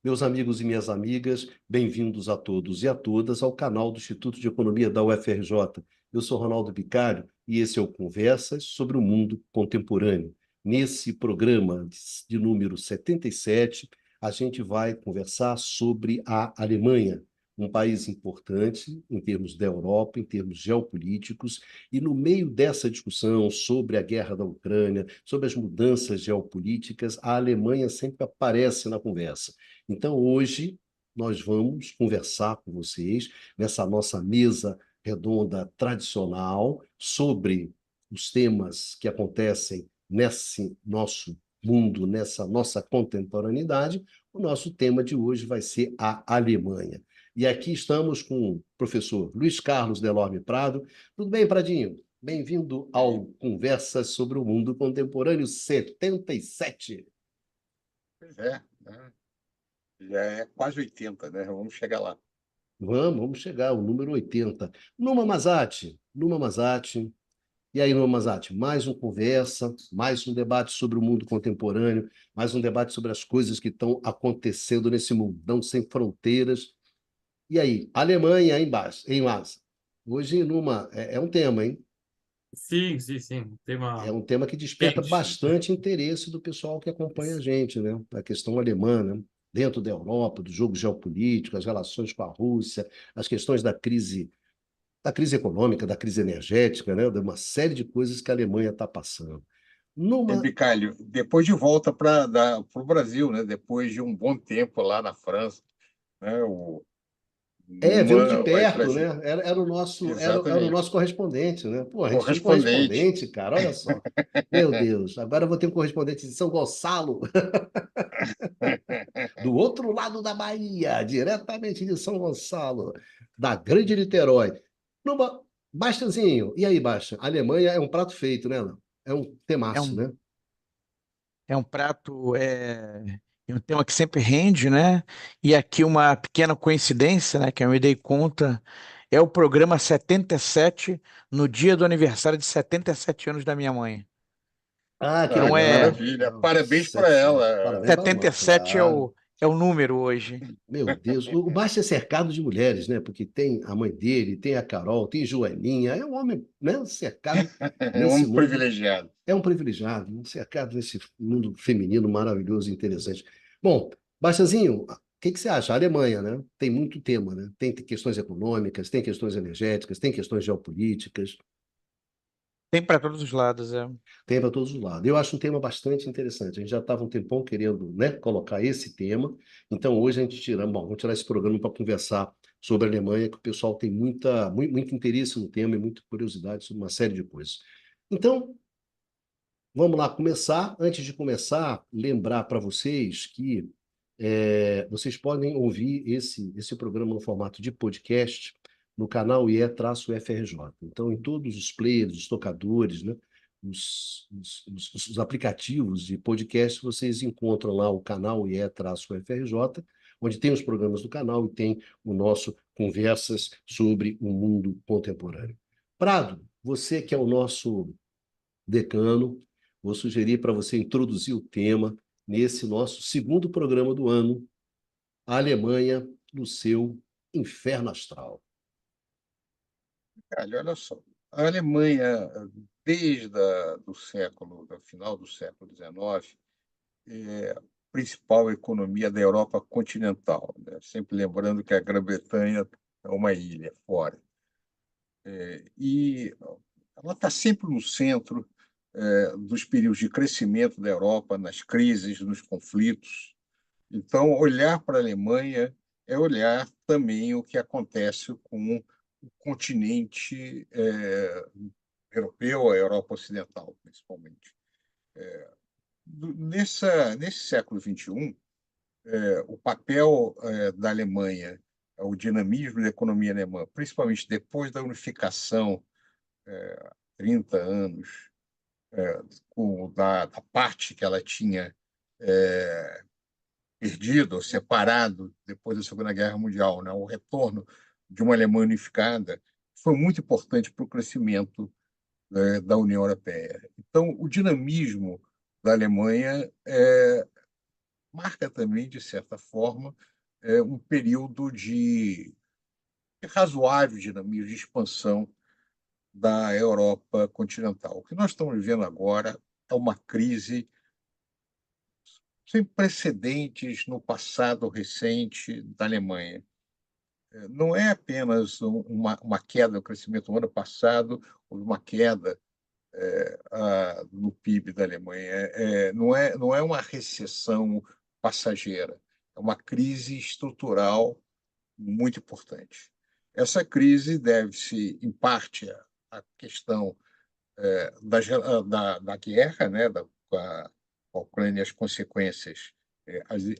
Meus amigos e minhas amigas, bem-vindos a todos e a todas ao canal do Instituto de Economia da UFRJ. Eu sou Ronaldo Bicário e esse é o Conversas sobre o Mundo Contemporâneo. Nesse programa de número 77, a gente vai conversar sobre a Alemanha, um país importante em termos da Europa, em termos geopolíticos, e no meio dessa discussão sobre a guerra da Ucrânia, sobre as mudanças geopolíticas, a Alemanha sempre aparece na conversa. Então, hoje, nós vamos conversar com vocês nessa nossa mesa redonda tradicional sobre os temas que acontecem nesse nosso mundo, nessa nossa contemporaneidade. O nosso tema de hoje vai ser a Alemanha. E aqui estamos com o professor Luiz Carlos Delorme Prado. Tudo bem, Pradinho? Bem-vindo ao Conversas sobre o Mundo Contemporâneo 77. Pois é, né? Já é quase 80, né? Vamos chegar lá. Vamos chegar ao número 80. Numa Mazati. E aí, Numa Mazati, mais uma conversa, mais um debate sobre o mundo contemporâneo, mais um debate sobre as coisas que estão acontecendo nesse mundão sem fronteiras. E aí, Alemanha embaixo, em massa. Hoje, Numa, é um tema, hein? Sim, sim, sim. É Tema um tema que desperta quente. bastante interesse do pessoal que acompanha a gente, né? A questão alemã, né? Dentro da Europa, do jogo geopolítico, as relações com a Rússia, as questões da crise econômica, da crise energética, né? De uma série de coisas que a Alemanha está passando. Numa Bicalho, depois de volta para o Brasil, né? Depois de um bom tempo lá na França, né? Vendo de Numa vai perto, né? trazer. Era o Exatamente. nosso correspondente, né? Pô, a gente tinha um Correspondente. correspondente, cara, olha só. Meu Deus, agora eu vou ter um correspondente de São Gonçalo, do outro lado da Bahia, diretamente de São Gonçalo, da Grande Niterói. Numa... Bastianzinho, e aí, Bastian? A Alemanha é um prato feito, né? Não? É um É temaço, um, né? é um prato, é um tema que sempre rende, né? E aqui uma pequena coincidência, né, que eu me dei conta, é o programa 77, no dia do aniversário de 77 anos da minha mãe. Ah, que Ah, Então que legal. maravilha. Parabéns para 77. ela. Parabéns para a mãe, 77 claro. é o número hoje. Meu Deus, o Basti é cercado de mulheres, né? Porque tem a mãe dele, tem a Carol, tem Joaninha, é um homem, né? Cercado É nesse um mundo, privilegiado. é um privilegiado, cercado nesse mundo feminino maravilhoso e interessante. Bom, Bastiazinho, o que você acha? A Alemanha, né? Tem muito tema, né? Tem questões econômicas, tem questões energéticas, tem questões geopolíticas. Tem para todos os lados, é. Tem para todos os lados. Eu acho um tema bastante interessante. A gente já estava um tempão querendo, né, colocar esse tema. Então, hoje a gente vamos tirar esse programa para conversar sobre a Alemanha, que o pessoal tem muito interesse no tema e muita curiosidade sobre uma série de coisas. Então, vamos lá começar. Antes de começar, lembrar para vocês que vocês podem ouvir esse programa no formato de podcast no canal IE-FRJ. Então, em todos os players, os tocadores, né, os aplicativos de podcast, vocês encontram lá o canal IE-FRJ, onde tem os programas do canal e tem o nosso Conversas sobre o Mundo Contemporâneo. Prado, você que é o nosso decano, vou sugerir para você introduzir o tema nesse nosso segundo programa do ano, a Alemanha no seu inferno astral. Olha só. A Alemanha, do final do século XIX, é a principal economia da Europa continental, né? Sempre lembrando que a Grã-Bretanha é uma ilha fora. E ela está sempre no centro dos períodos de crescimento da Europa, nas crises, nos conflitos. Então, olhar para a Alemanha é olhar também o que acontece com o continente europeu, a Europa Ocidental, principalmente. Nesse século XXI, o papel da Alemanha, o dinamismo da economia alemã, principalmente depois da unificação, 30 anos, da parte que ela tinha perdido ou separado depois da Segunda Guerra Mundial, né? O retorno de uma Alemanha unificada foi muito importante para o crescimento da União Europeia. Então, o dinamismo da Alemanha marca também, de certa forma, um período de razoável dinamismo, de expansão da Europa continental. O que nós estamos vivendo agora é uma crise sem precedentes no passado recente da Alemanha. Não é apenas uma queda no crescimento. No ano passado, houve uma queda no PIB da Alemanha. Não é uma recessão passageira, é uma crise estrutural muito importante. Essa crise deve-se, em parte, à questão da guerra, né, com a Ucrânia, as consequências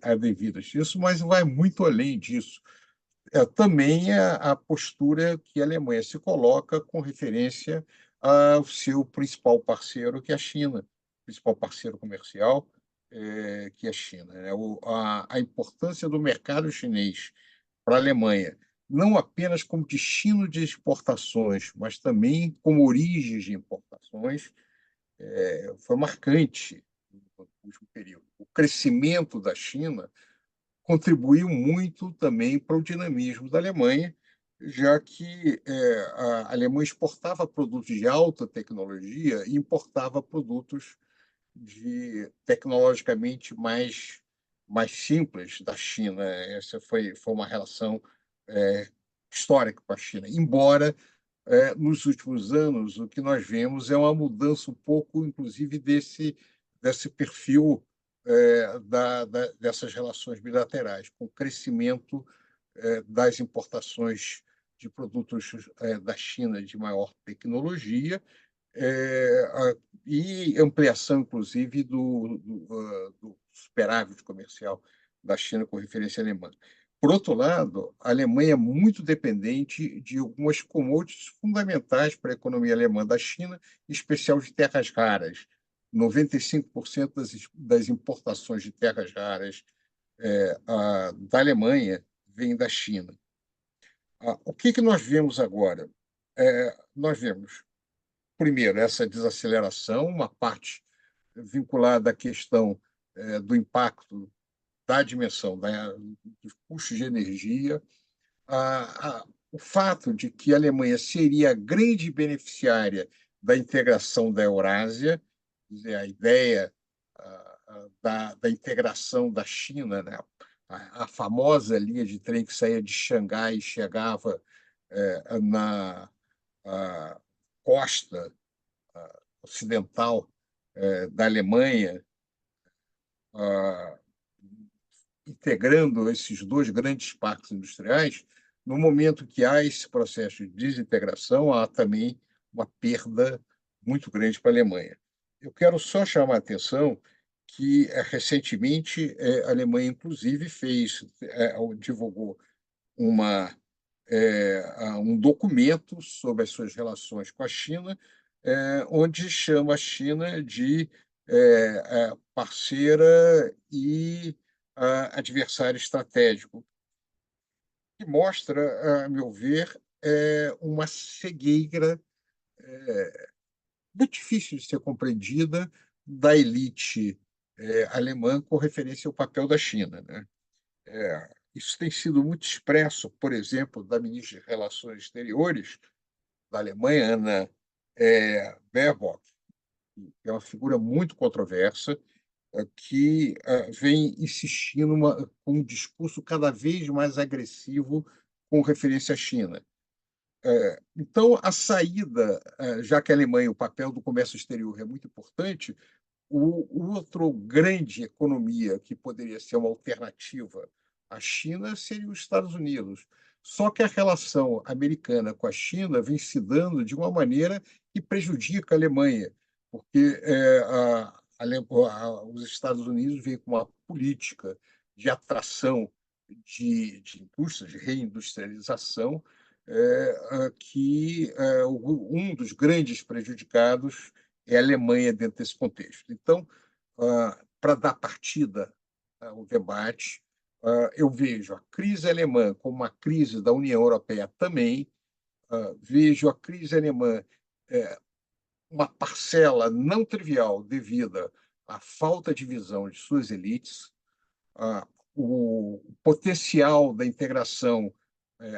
advindas disso, mas vai muito além disso. Também a postura que a Alemanha se coloca com referência ao seu principal parceiro, que é a China, principal parceiro comercial, que é a China, né? A importância do mercado chinês para a Alemanha, não apenas como destino de exportações, mas também como origem de importações, foi marcante no último período. O crescimento da China contribuiu muito também para o dinamismo da Alemanha, já que a Alemanha exportava produtos de alta tecnologia e importava produtos tecnologicamente mais simples da China. Essa foi uma relação histórica com a China. Embora, nos últimos anos, o que nós vemos é uma mudança um pouco, inclusive, desse perfil dessas relações bilaterais, com o crescimento das importações de produtos da China de maior tecnologia, e ampliação, inclusive, do superávit comercial da China com referência alemã. Por outro lado, a Alemanha é muito dependente de algumas commodities fundamentais para a economia alemã da China, em especial de terras raras. 95% das importações de terras raras da Alemanha vêm da China. O que nós vemos agora? Nós vemos, primeiro, essa desaceleração, uma parte vinculada à questão do impacto da dimensão dos custos de energia, o fato de que a Alemanha seria a grande beneficiária da integração da Eurásia, a ideia da integração da China, né? A famosa linha de trem que saía de Xangai e chegava na costa ocidental da Alemanha, integrando esses dois grandes parques industriais. No momento que há esse processo de desintegração, há também uma perda muito grande para a Alemanha. Eu quero só chamar a atenção que, recentemente, a Alemanha, inclusive, divulgou um documento sobre as suas relações com a China, onde chama a China de parceira e adversário estratégico, que mostra, a meu ver, uma cegueira muito difícil de ser compreendida da elite alemã com referência ao papel da China, né? Isso tem sido muito expresso, por exemplo, da ministra de Relações Exteriores da Alemanha, Anna Baerbock, que é uma figura muito controversa, que vem insistindo com um discurso cada vez mais agressivo com referência à China. Então, a saída, já que a Alemanha, o papel do comércio exterior é muito importante, o outro grande economia que poderia ser uma alternativa à China seria os Estados Unidos. Só que a relação americana com a China vem se dando de uma maneira que prejudica a Alemanha, porque os Estados Unidos vêm com uma política de atração de indústrias, de reindustrialização, que um dos grandes prejudicados é a Alemanha dentro desse contexto. Então, para dar partida ao debate, eu vejo a crise alemã como uma crise da União Europeia também, vejo a crise alemã uma parcela não trivial devida à falta de visão de suas elites, o potencial da integração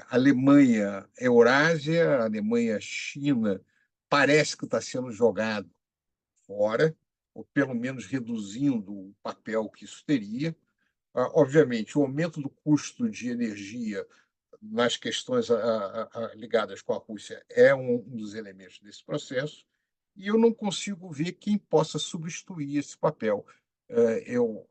Alemanha-Eurásia, Alemanha-China, parece que está sendo jogado fora, ou pelo menos reduzindo o papel que isso teria. Obviamente, o aumento do custo de energia nas questões ligadas com a Rússia é um dos elementos desse processo, e eu não consigo ver quem possa substituir esse papel.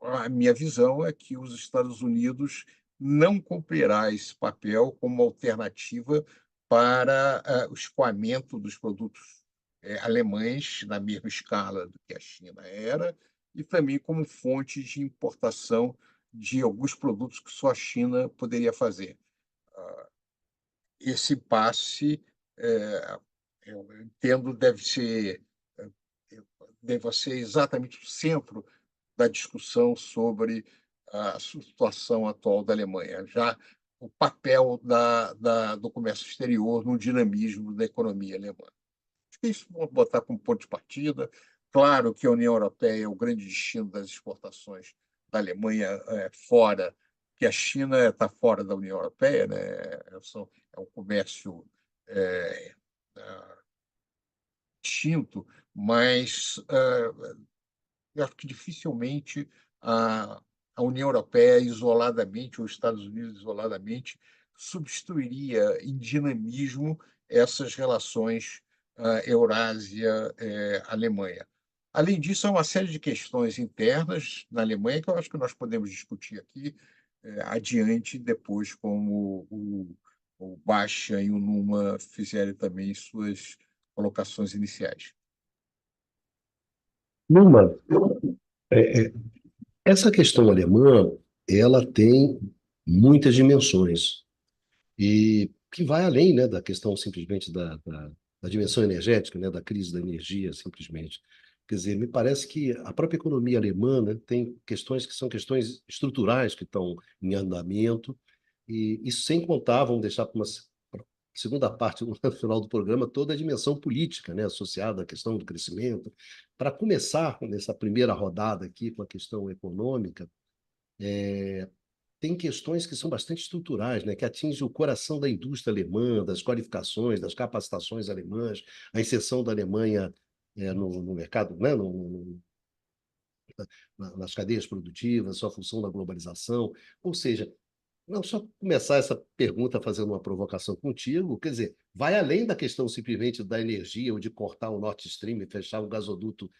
A minha visão é que os Estados Unidos não cumprirá esse papel como alternativa para o escoamento dos produtos alemães na mesma escala do que a China era, e também como fonte de importação de alguns produtos que só a China poderia fazer. Esse impasse, eu entendo, deve ser exatamente o centro da discussão sobre a situação atual da Alemanha, já o papel do comércio exterior no dinamismo da economia alemã. Acho que isso vamos botar como ponto de partida. Claro que a União Europeia é o grande destino das exportações da Alemanha fora, que a China está fora da União Europeia, né? É um comércio distinto, mas eu acho que dificilmente a União Europeia isoladamente, ou os Estados Unidos isoladamente, substituiria em dinamismo essas relações Eurásia-Alemanha. Além disso, há uma série de questões internas na Alemanha que eu acho que nós podemos discutir aqui adiante, depois, como o Baixa e o Numa fizerem também suas colocações iniciais. Numa, essa questão alemã, ela tem muitas dimensões e que vai além, né, da questão simplesmente da dimensão energética, né, da crise da energia, simplesmente. Quer dizer, me parece que a própria economia alemã, né, tem questões que são questões estruturais que estão em andamento, e isso sem contar, vamos deixar para uma segunda parte, no final do programa, toda a dimensão política, né, associada à questão do crescimento. Para começar nessa primeira rodada aqui com a questão econômica, tem questões que são bastante estruturais, né, que atingem o coração da indústria alemã, das qualificações, das capacitações alemãs, a inserção da Alemanha no mercado, né, nas cadeias produtivas, sua função na globalização. Ou seja, não, só começar essa pergunta fazendo uma provocação contigo, quer dizer, vai além da questão simplesmente da energia ou de cortar o Nord Stream e fechar o gasoduto,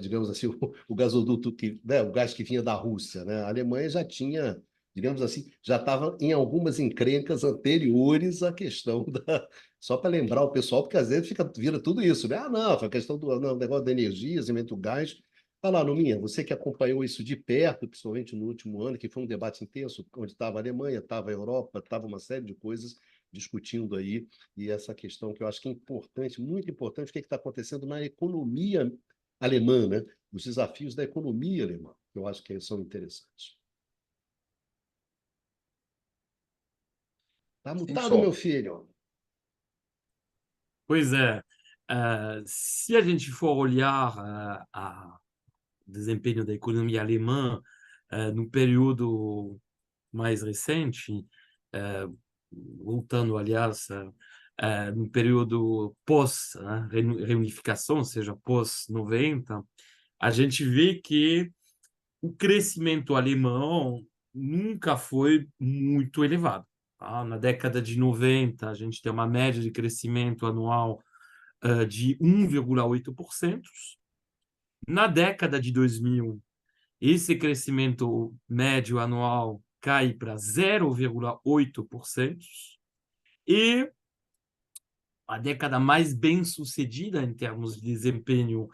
digamos assim, o gasoduto que, né, o gás que vinha da Rússia, né? A Alemanha já tinha, digamos assim, já estava em algumas encrencas anteriores à questão da. Só para lembrar o pessoal, porque às vezes vira tudo isso, né? Ah, não, foi a questão do negócio da energia, desenvolvimento do gás. Fala, Numinha, você que acompanhou isso de perto, principalmente no último ano, que foi um debate intenso, onde estava a Alemanha, estava a Europa, estava uma série de coisas discutindo aí, e essa questão que eu acho que é importante, muito importante, o que está acontecendo na economia alemã, né? Os desafios da economia alemã, que eu acho que são interessantes. Está mutado, meu filho? Pois é, se a gente for olhar o desempenho da economia alemã no período mais recente, voltando, aliás, no período pós-reunificação, ou seja, pós-90, a gente vê que o crescimento alemão nunca foi muito elevado. Tá? Na década de 90, a gente tem uma média de crescimento anual de 1,8%. Na década de 2000, esse crescimento médio anual cai para 0,8%. E a década mais bem-sucedida em termos de desempenho,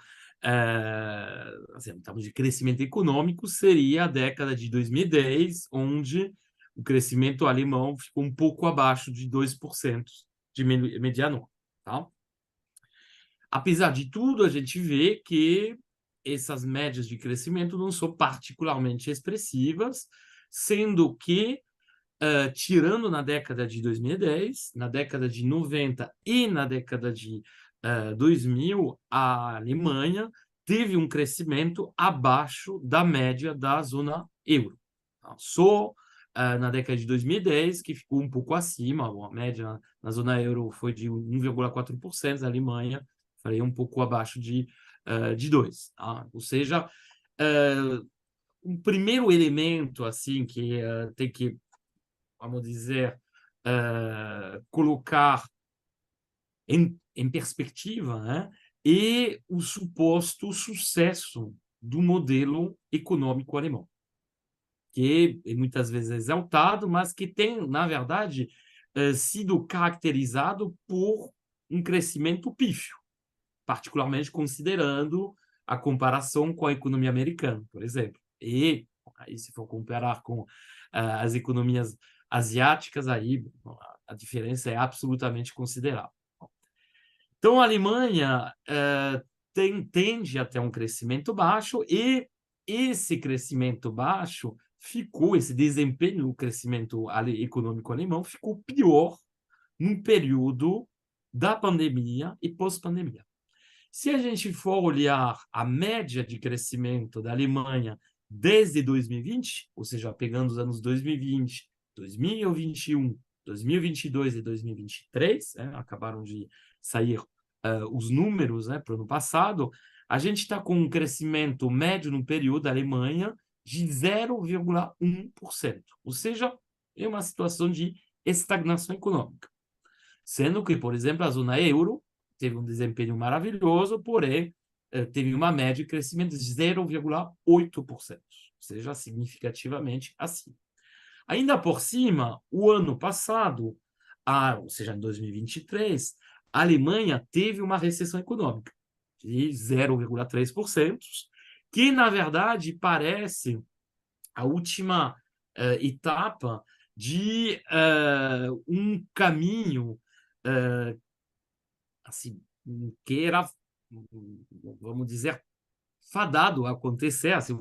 assim, em termos de crescimento econômico, seria a década de 2010, onde o crescimento alemão ficou um pouco abaixo de 2% de média anual. Tá? Apesar de tudo, a gente vê que essas médias de crescimento não são particularmente expressivas, sendo que tirando na década de 2010, na década de 90 e na década de 2000, a Alemanha teve um crescimento abaixo da média da zona euro. Só na década de 2010, que ficou um pouco acima, a média na zona euro foi de 1,4%, a Alemanha falei um pouco abaixo de 2%. Tá? Ou seja, um primeiro elemento assim que tem que, vamos dizer, colocar em perspectiva, né, é o suposto sucesso do modelo econômico alemão, que é muitas vezes exaltado, mas que tem, na verdade, sido caracterizado por um crescimento pífio, particularmente considerando a comparação com a economia americana, por exemplo. E aí, se for comparar com as economias asiáticas, aí a diferença é absolutamente considerável. Então, a Alemanha tende a ter um crescimento baixo, e esse crescimento baixo esse desempenho, o crescimento econômico alemão ficou pior no período da pandemia e pós-pandemia. Se a gente for olhar a média de crescimento da Alemanha desde 2020, ou seja, pegando os anos 2020, 2021, 2022 e 2023, acabaram de sair os números para o ano passado, a gente está com um crescimento médio no período da Alemanha de 0,1%. Ou seja, é uma situação de estagnação econômica. Sendo que, por exemplo, a zona euro teve um desempenho maravilhoso, porém, teve uma média de crescimento de 0,8%, ou seja, significativamente acima. Ainda por cima, o ano passado, ou seja, em 2023, a Alemanha teve uma recessão econômica de 0,3%, que, na verdade, parece a última etapa de um caminho assim, que era, vamos dizer, fadado a acontecer, assim,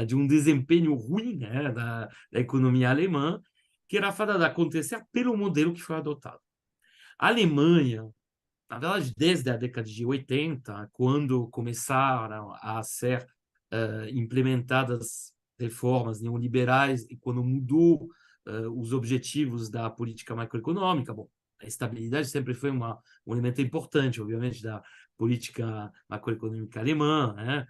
de um desempenho ruim, né, da economia alemã, que era fadado a acontecer pelo modelo que foi adotado. A Alemanha, na verdade, desde a década de 80, quando começaram a ser implementadas reformas neoliberais e quando mudou os objetivos da política macroeconômica, bom, a estabilidade sempre foi um elemento importante, obviamente, da política macroeconômica alemã, né?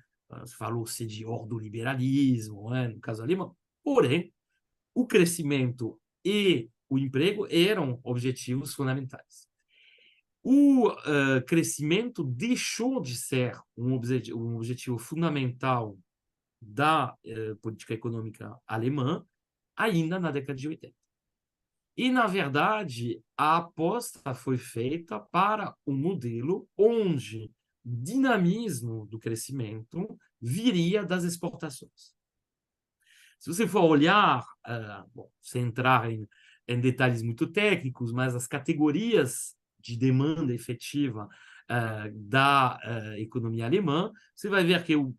Falou-se de ordoliberalismo, né? No caso alemão. Porém, o crescimento e o emprego eram objetivos fundamentais. O crescimento deixou de ser um objetivo fundamental da política econômica alemã ainda na década de 80. E, na verdade, a aposta foi feita para um modelo onde o dinamismo do crescimento viria das exportações. Se você for olhar, sem entrar em detalhes muito técnicos, mas as categorias de demanda efetiva da economia alemã, você vai ver que o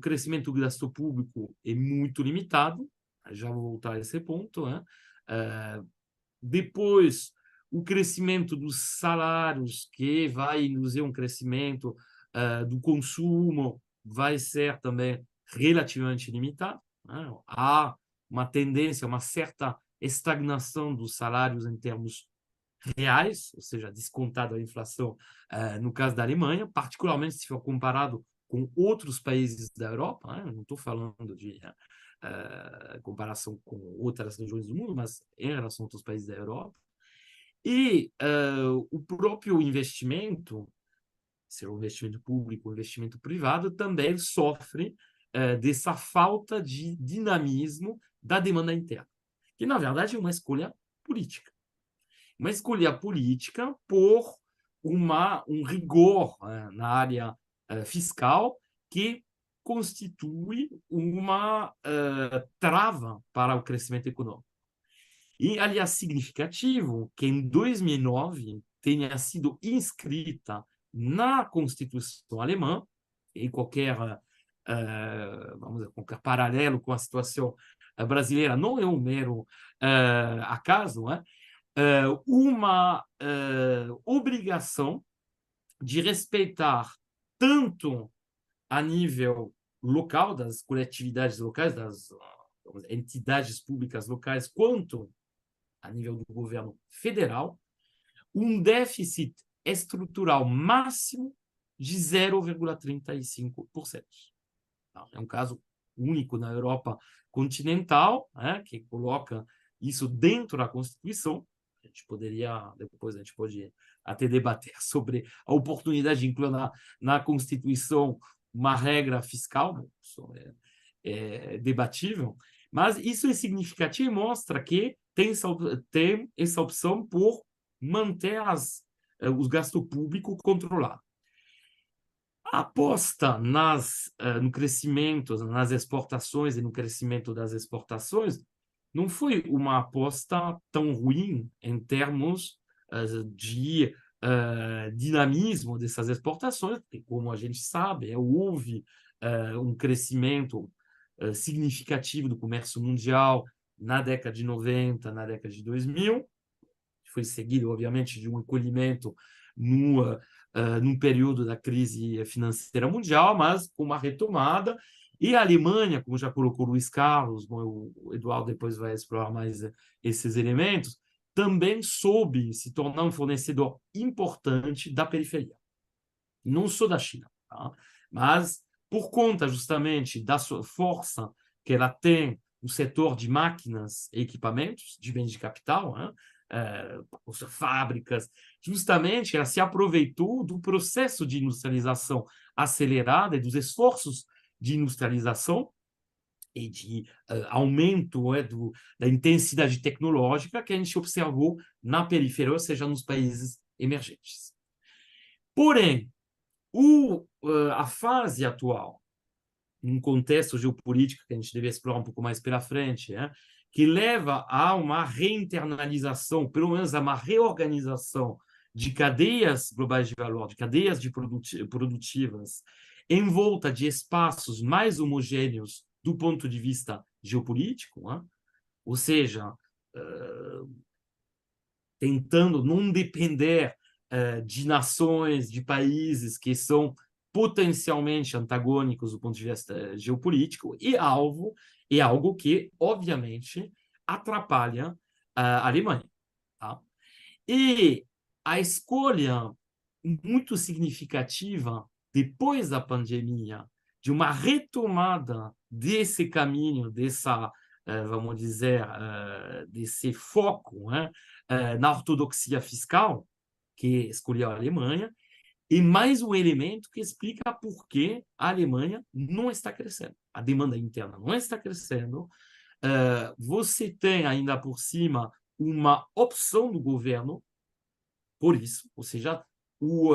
crescimento do gasto público é muito limitado. Já vou voltar a esse ponto, né? Depois, o crescimento dos salários, que vai induzir um crescimento do consumo, vai ser também relativamente limitado, né? Há uma tendência, uma certa estagnação dos salários em termos reais, ou seja, descontado a inflação no caso da Alemanha, particularmente se for comparado com outros países da Europa, né? Não estou falando de comparação com outras regiões do mundo, mas em relação a outros países da Europa. E o próprio investimento, seja o investimento público ou investimento privado, também sofre dessa falta de dinamismo da demanda interna, que, na verdade, é uma escolha política. Uma escolha política por um rigor na área fiscal que constitui uma trava para o crescimento econômico. E, aliás, significativo que em 2009 tenha sido inscrita na Constituição alemã, e qualquer paralelo com a situação brasileira não é um mero acaso, né? Uma obrigação de respeitar tanto a nível local, das coletividades locais, das entidades públicas locais, quanto a nível do governo federal, um déficit estrutural máximo de 0,35%. É um caso único na Europa continental, né, que coloca isso dentro da Constituição. A gente poderia, depois a gente pode até debater sobre a oportunidade de incluir na Constituição uma regra fiscal, isso é debatível, mas isso é significativo e mostra que tem essa opção por manter os gastos públicos controlados. A aposta no crescimento, nas exportações e no crescimento das exportações não foi uma aposta tão ruim em termos de dinamismo dessas exportações, porque, como a gente sabe, houve um crescimento significativo do comércio mundial na década de 90, na década de 2000, foi seguido, obviamente, de um encolhimento num período da crise financeira mundial, mas com uma retomada. E a Alemanha, como já colocou Luiz Carlos, o Eduardo depois vai explorar mais esses elementos, também soube se tornar um fornecedor importante da periferia. Não só da China, tá? Mas por conta justamente da sua força que ela tem no setor de máquinas e equipamentos, de bens de capital, né? Fábricas, justamente ela se aproveitou do processo de industrialização acelerada e dos esforços de industrialização e de aumento da intensidade tecnológica que a gente observou na periferia, ou seja, nos países emergentes. Porém, a fase atual, num contexto geopolítico que a gente deve explorar um pouco mais pela frente, que leva a uma reinternalização, pelo menos a uma reorganização de cadeias globais de valor, de cadeias produtivas, em volta de espaços mais homogêneos do ponto de vista geopolítico, ou seja, tentando não depender de nações, de países que são potencialmente antagônicos do ponto de vista geopolítico, e algo que, obviamente, atrapalha a Alemanha. Tá? E a escolha muito significativa, depois da pandemia, de uma retomada desse caminho, vamos dizer, desse foco na ortodoxia fiscal, que escolheu a Alemanha, e mais um elemento que explica por que a Alemanha não está crescendo. A demanda interna não está crescendo. Você tem, ainda por cima, uma opção do governo por isso, ou seja, o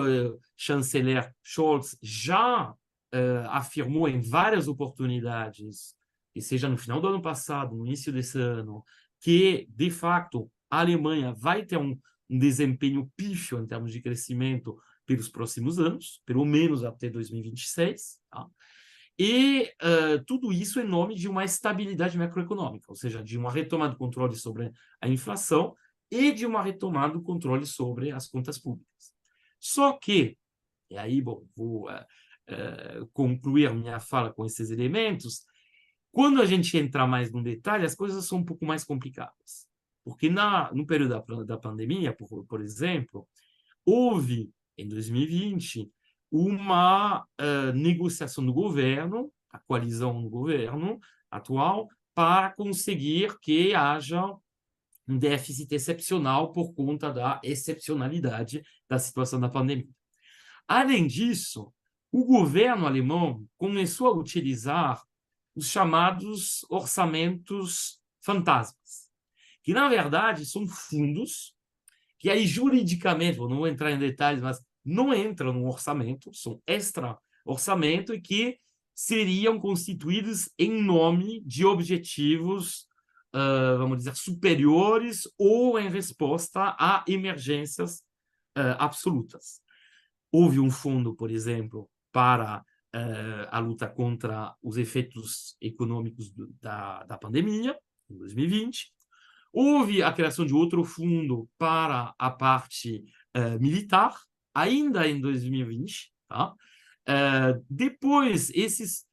chanceler Scholz já afirmou em várias oportunidades, que seja no final do ano passado, no início desse ano, que, de fato, a Alemanha vai ter um desempenho pífio em termos de crescimento pelos próximos anos, pelo menos até 2026, tá? E tudo isso em nome de uma estabilidade macroeconômica, ou seja, de uma retomada do controle sobre a inflação e de uma retomada do controle sobre as contas públicas. Só que, e aí vou concluir minha fala com esses elementos, quando a gente entrar mais no detalhe, as coisas são um pouco mais complicadas. Porque no período da pandemia, por exemplo, houve, em 2020, uma negociação do governo, a coalizão do governo atual, para conseguir que haja um déficit excepcional por conta da excepcionalidade da situação da pandemia. Além disso, o governo alemão começou a utilizar os chamados orçamentos fantasmas, que, na verdade, são fundos que aí, juridicamente, não vou entrar em detalhes, mas não entram no orçamento, são extra-orçamento e que seriam constituídos em nome de objetivos, vamos dizer, superiores ou em resposta a emergências absolutas. Houve um fundo, por exemplo, para a luta contra os efeitos econômicos da pandemia, em 2020. Houve a criação de outro fundo para a parte militar, ainda em 2020. Tá? Depois, esses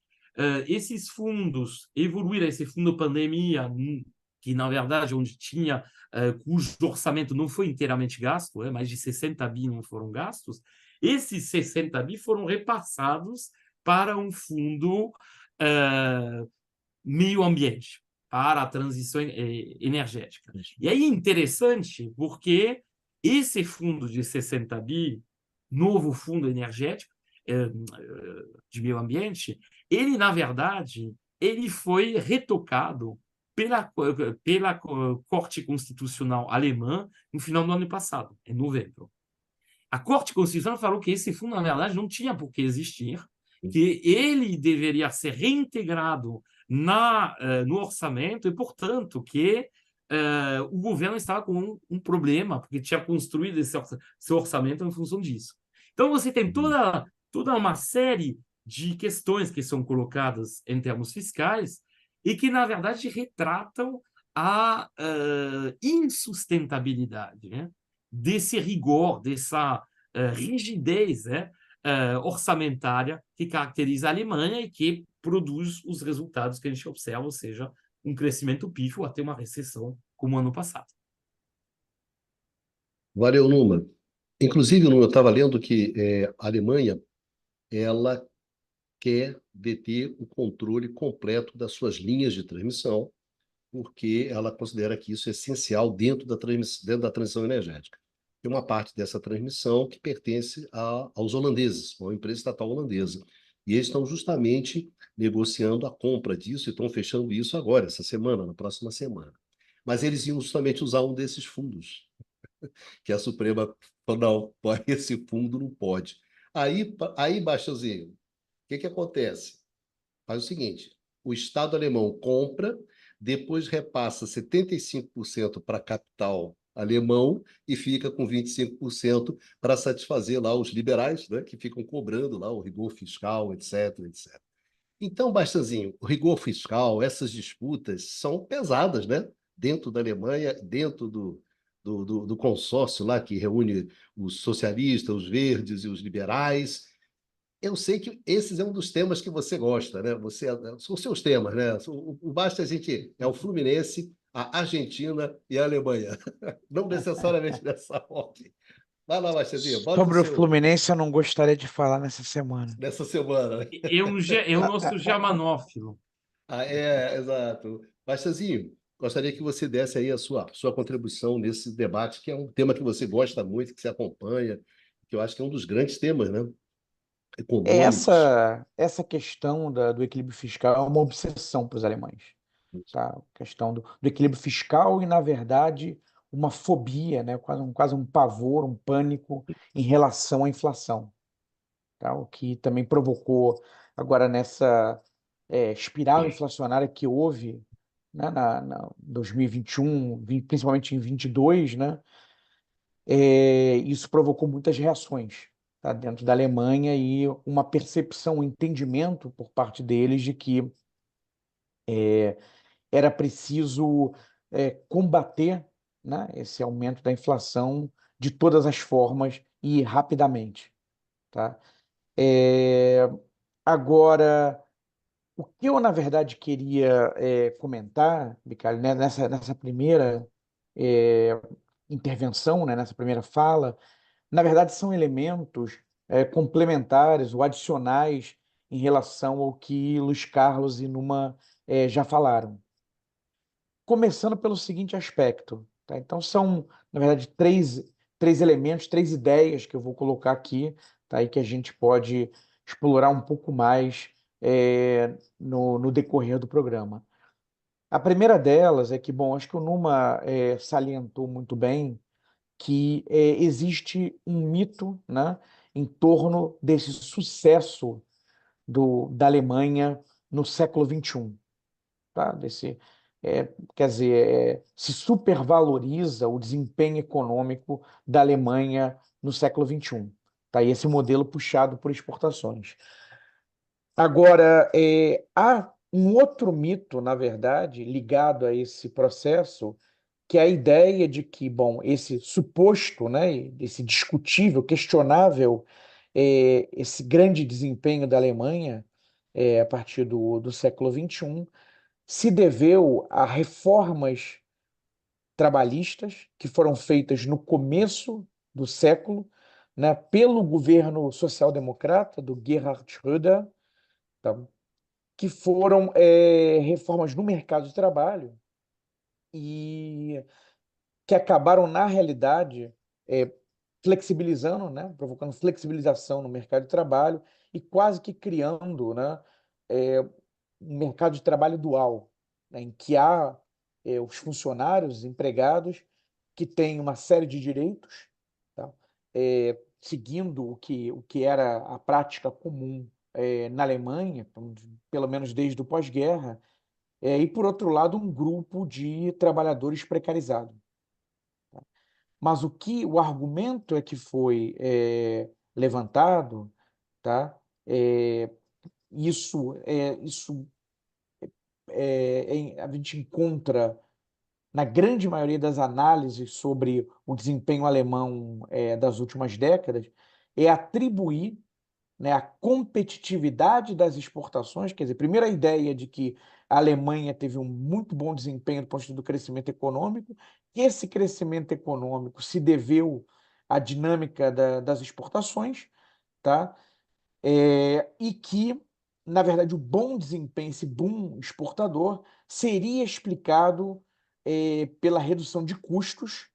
esses fundos evoluíram, esse fundo pandemia, que na verdade onde tinha, cujo orçamento não foi inteiramente gasto, mais de 60 bi não foram gastos, esses 60 bi foram repassados para um fundo meio ambiente, para a transição energética. E aí é interessante porque esse fundo de 60 bi, novo fundo energético de meio ambiente, ele, na verdade, ele foi retocado pela Corte Constitucional alemã no final do ano passado, em novembro. A Corte Constitucional falou que esse fundo, na verdade, não tinha por que existir, que ele deveria ser reintegrado no orçamento e, portanto, que o governo estava com um problema, porque tinha construído seu orçamento em função disso. Então, você tem toda uma série de questões que são colocadas em termos fiscais e que, na verdade, retratam a insustentabilidade, né, desse rigor, dessa rigidez orçamentária que caracteriza a Alemanha e que produz os resultados que a gente observa, ou seja, um crescimento pífio até uma recessão como ano passado. Valeu, Numa. Inclusive, Numa, eu estava lendo que a Alemanha ela quer deter o controle completo das suas linhas de transmissão, porque ela considera que isso é essencial dentro da transição energética. Tem uma parte dessa transmissão que pertence aos holandeses, a uma empresa estatal holandesa. E eles estão justamente negociando a compra disso e estão fechando isso agora, essa semana, na próxima semana. Mas eles iam justamente usar um desses fundos, que a Suprema falou, não, esse fundo não pode. Aí Baixozinho, o que acontece? Faz o seguinte, o Estado alemão compra, depois repassa 75% para capital alemão e fica com 25% para satisfazer lá os liberais, né, que ficam cobrando lá o rigor fiscal, etc, etc. Então, Bastazinho, o rigor fiscal, essas disputas são pesadas, né? Dentro da Alemanha, dentro do consórcio lá que reúne os socialistas, os verdes e os liberais. Eu sei que esses é um dos temas que você gosta, né? São seus temas, né? O Basta a gente é o Fluminense, a Argentina e a Alemanha. Não necessariamente dessa ordem. Vai lá, Bastazinho, bota o Sobre o seu Fluminense, eu não gostaria de falar nessa semana. nessa semana. É o nosso germanófilo. Exato. Bastazinho, gostaria que você desse aí a sua contribuição nesse debate, que é um tema que você gosta muito, que você acompanha, que eu acho que é um dos grandes temas, né? Econômicos. Essa questão do equilíbrio fiscal é uma obsessão para os alemães. Tá? A questão do equilíbrio fiscal e, na verdade, uma fobia, né? Quase um pavor, um pânico em relação à inflação. Tá? O que também provocou agora nessa espiral inflacionária que houve, né, na 2021, principalmente em 22, né? Isso provocou muitas reações, tá, dentro da Alemanha e uma percepção, um entendimento por parte deles de que era preciso combater, né, esse aumento da inflação de todas as formas e rapidamente. Tá? Agora, o que eu, na verdade, queria comentar, Bicalho, né, nessa primeira intervenção, né, nessa primeira fala, na verdade, são elementos complementares ou adicionais em relação ao que Luiz Carlos e Numa já falaram. Começando pelo seguinte aspecto, tá? Então, são, na verdade, três elementos, três ideias que eu vou colocar aqui, tá? E que a gente pode explorar um pouco mais no decorrer do programa. A primeira delas é que, bom, acho que o Numa salientou muito bem que existe um mito, né, em torno desse sucesso da Alemanha no século XXI. Tá? Quer dizer, se supervaloriza o desempenho econômico da Alemanha no século XXI. Tá? E esse modelo puxado por exportações. Agora, há um outro mito, na verdade, ligado a esse processo, que é a ideia de que, bom, esse suposto, né, esse discutível, questionável, esse grande desempenho da Alemanha a partir do século XXI, se deveu a reformas trabalhistas que foram feitas no começo do século, né, pelo governo social-democrata do Gerhard Schröder, tá? Que foram reformas no mercado de trabalho e que acabaram, na realidade, é, flexibilizando, né, provocando flexibilização no mercado de trabalho e quase que criando, né, um mercado de trabalho dual, né, em que há os funcionários, os empregados, que têm uma série de direitos, tá, seguindo o que era a prática comum na Alemanha, então, pelo menos desde o pós-guerra, e, por outro lado, um grupo de trabalhadores precarizados. Mas o argumento é que foi levantado, tá? É, isso a gente encontra na grande maioria das análises sobre o desempenho alemão das últimas décadas, é atribuir, né, a competitividade das exportações, quer dizer, primeiro a ideia de que a Alemanha teve um muito bom desempenho do ponto de vista do crescimento econômico, que esse crescimento econômico se deveu à dinâmica das exportações, tá? E que, na verdade, o bom desempenho, esse boom exportador, seria explicado pela redução de custos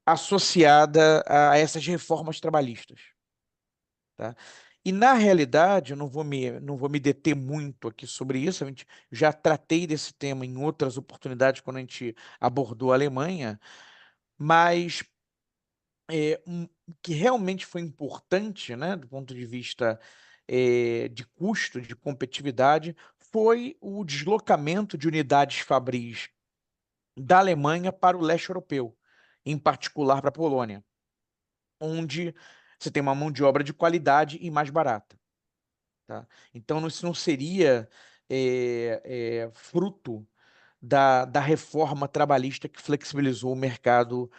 associada a essas reformas trabalhistas, tá? E, na realidade, eu não vou me deter muito aqui sobre isso, a gente já tratei desse tema em outras oportunidades quando a gente abordou a Alemanha, mas o que realmente foi importante, né, do ponto de vista de custo, de competitividade, foi o deslocamento de unidades fabris da Alemanha para o leste europeu, em particular para a Polônia, onde você tem uma mão de obra de qualidade e mais barata, tá? Então, isso não seria fruto da reforma trabalhista que flexibilizou o mercado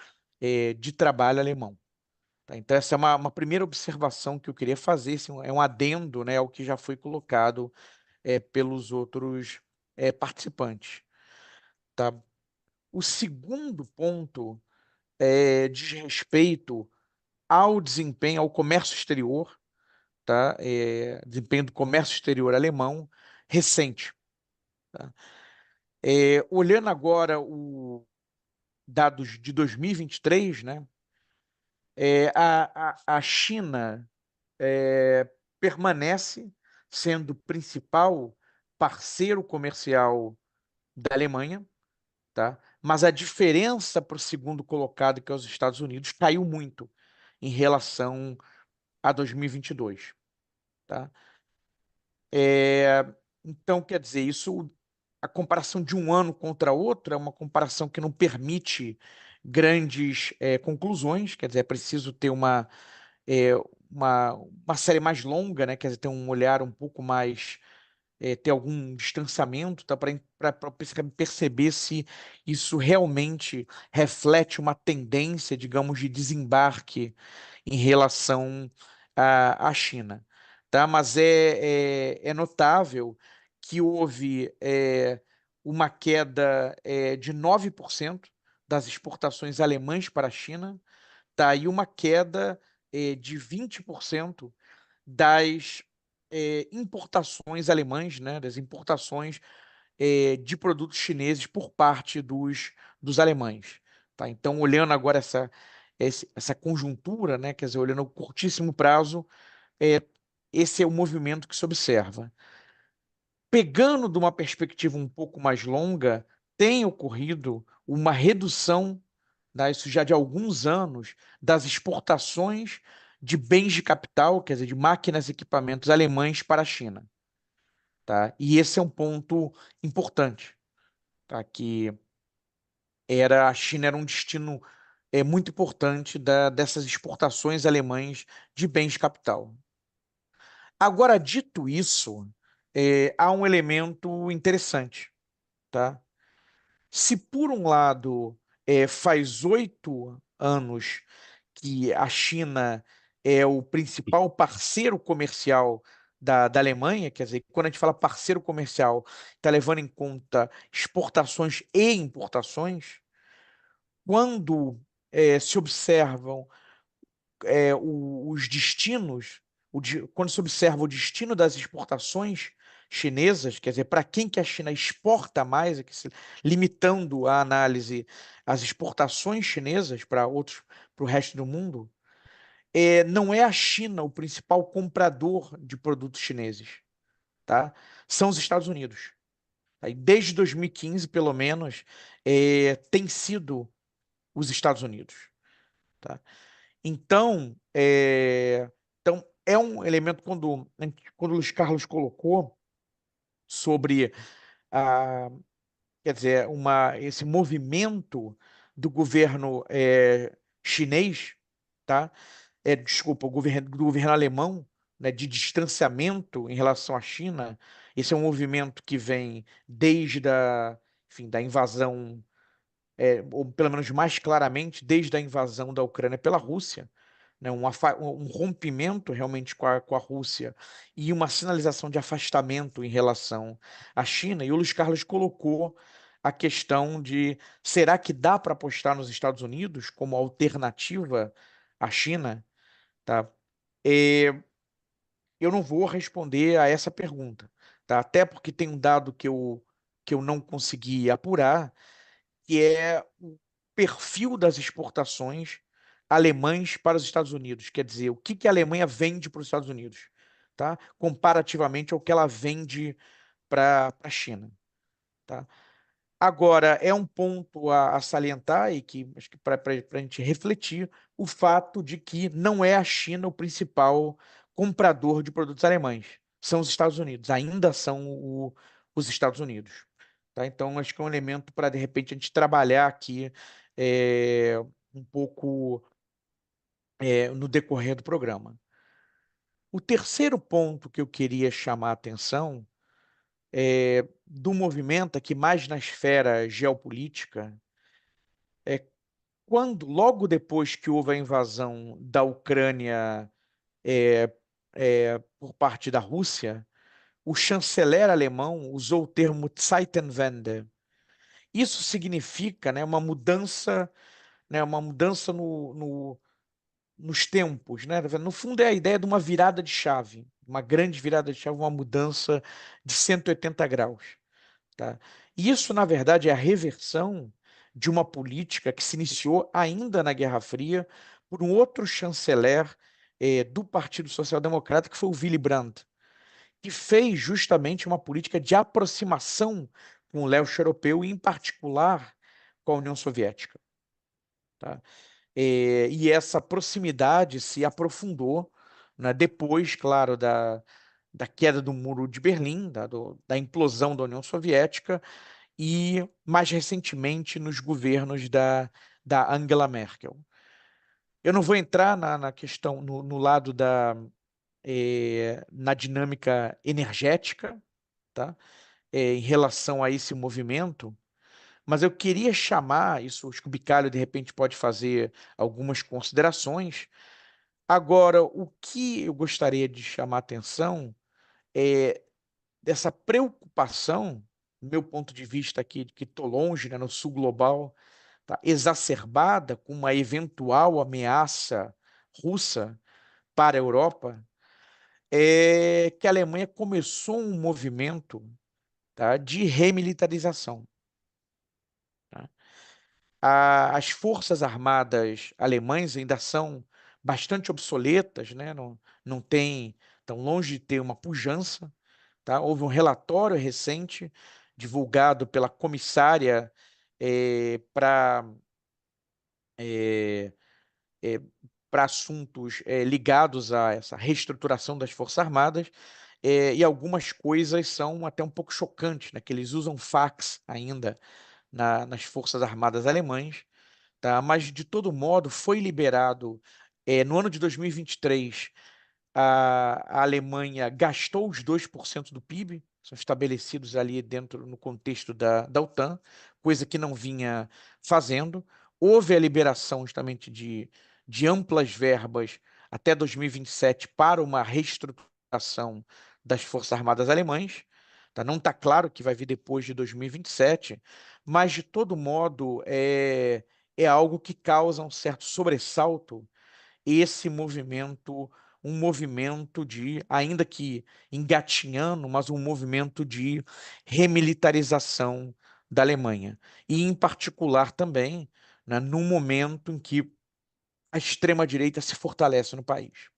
de trabalho alemão. Tá? Então, essa é uma primeira observação que eu queria fazer, esse é um adendo, né, ao que já foi colocado pelos outros participantes. Tá? O segundo ponto diz respeito ao desempenho, ao comércio exterior, tá? Desempenho do comércio exterior alemão recente. Tá? Olhando agora os dados de 2023, né? A China permanece sendo o principal parceiro comercial da Alemanha, tá? Mas a diferença para o segundo colocado, que é os Estados Unidos, caiu muito em relação a 2022, tá? Então, quer dizer, a comparação de um ano contra outro é uma comparação que não permite grandes conclusões, quer dizer, é preciso ter é, uma série mais longa, né? Quer dizer, ter um olhar um pouco mais, ter algum distanciamento, tá? Para perceber se isso realmente reflete uma tendência, digamos, de desembarque em relação à China, tá? Mas é notável que houve uma queda de 9% das exportações alemãs para a China, tá? E uma queda de 20% das importações alemãs, né? Das importações de produtos chineses por parte dos alemães. Tá? Então, olhando agora essa conjuntura, né? Quer dizer, olhando o curtíssimo prazo, é, esse é o movimento que se observa. Pegando de uma perspectiva um pouco mais longa, tem ocorrido uma redução, né, isso já de alguns anos, das exportações de bens de capital, quer dizer, de máquinas e equipamentos alemães para a China. Tá? E esse é um ponto importante, tá? Que a China era um destino muito importante dessas exportações alemães de bens de capital. Agora, dito isso, há um elemento interessante, tá? Se por um lado faz 8 anos que a China é o principal parceiro comercial da Alemanha, quer dizer, quando a gente fala parceiro comercial, está levando em conta exportações e importações. Quando se observam os destinos, quando se observa o destino das exportações chinesas, quer dizer, para quem que a China exporta mais, limitando a análise às exportações chinesas para o resto do mundo, não é a China o principal comprador de produtos chineses, tá? São os Estados Unidos. Aí, desde 2015, pelo menos, tem sido os Estados Unidos, tá? Então, é um elemento quando o Luiz Carlos colocou sobre quer dizer, esse movimento do governo chinês, tá? Desculpa, do governo alemão, né, de distanciamento em relação à China. Esse é um movimento que vem desde enfim, da invasão, ou pelo menos mais claramente, desde a invasão da Ucrânia pela Rússia, né, um rompimento realmente com a Rússia e uma sinalização de afastamento em relação à China. E o Luiz Carlos colocou a questão de será que dá para apostar nos Estados Unidos como alternativa à China? Tá? Eu não vou responder a essa pergunta, tá? Até porque tem um dado que eu não consegui apurar, que é o perfil das exportações alemães para os Estados Unidos. Quer dizer, o que a Alemanha vende para os Estados Unidos, tá? Comparativamente ao que ela vende para a China, tá? Agora, é um ponto a salientar e que acho que para a gente refletir o fato de que não é a China o principal comprador de produtos alemães, são os Estados Unidos, ainda são os Estados Unidos. Tá? Então, acho que é um elemento para, de repente, a gente trabalhar aqui um pouco no decorrer do programa. O terceiro ponto que eu queria chamar a atenção do movimento aqui mais na esfera geopolítica é logo depois que houve a invasão da Ucrânia por parte da Rússia, o chanceler alemão usou o termo Zeitenwende. Isso significa, né, uma mudança nos tempos, né? No fundo, é a ideia de uma virada de chave, uma grande virada de chave, uma mudança de 180 graus. Tá? E isso, na verdade, é a reversão de uma política que se iniciou ainda na Guerra Fria por um outro chanceler do Partido Social Democrata, que foi o Willy Brandt, que fez justamente uma política de aproximação com o leste europeu, e em particular com a União Soviética. Tá? E essa proximidade se aprofundou, né, depois, claro, da queda do Muro de Berlim, da implosão da União Soviética, e mais recentemente nos governos da Angela Merkel. Eu não vou entrar na questão, no lado na dinâmica energética, tá? Em relação a esse movimento, mas eu queria chamar isso, acho que o Bicalho de repente pode fazer algumas considerações. Agora, o que eu gostaria de chamar a atenção é dessa preocupação, do meu ponto de vista aqui, que estou longe, né, no sul global, tá, exacerbada com uma eventual ameaça russa para a Europa, é que a Alemanha começou um movimento, tá, de remilitarização. Tá? As forças armadas alemãs ainda são bastante obsoletas, né? Não estão longe de ter uma pujança. Tá? Houve um relatório recente divulgado pela comissária para assuntos ligados a essa reestruturação das Forças Armadas, e algumas coisas são até um pouco chocantes, né? Que eles usam fax ainda nas Forças Armadas alemãs, tá? Mas, de todo modo, foi liberado no ano de 2023. A Alemanha gastou os 2% do PIB, são estabelecidos ali dentro, no contexto da OTAN, coisa que não vinha fazendo. Houve a liberação justamente de amplas verbas até 2027 para uma reestruturação ação das Forças Armadas Alemãs. Tá? Não está claro que vai vir depois de 2027, mas, de todo modo, é algo que causa um certo sobressalto esse movimento, um movimento de, ainda que engatinhando, mas um movimento de remilitarização da Alemanha. E, em particular, também, né, no momento em que a extrema-direita se fortalece no país.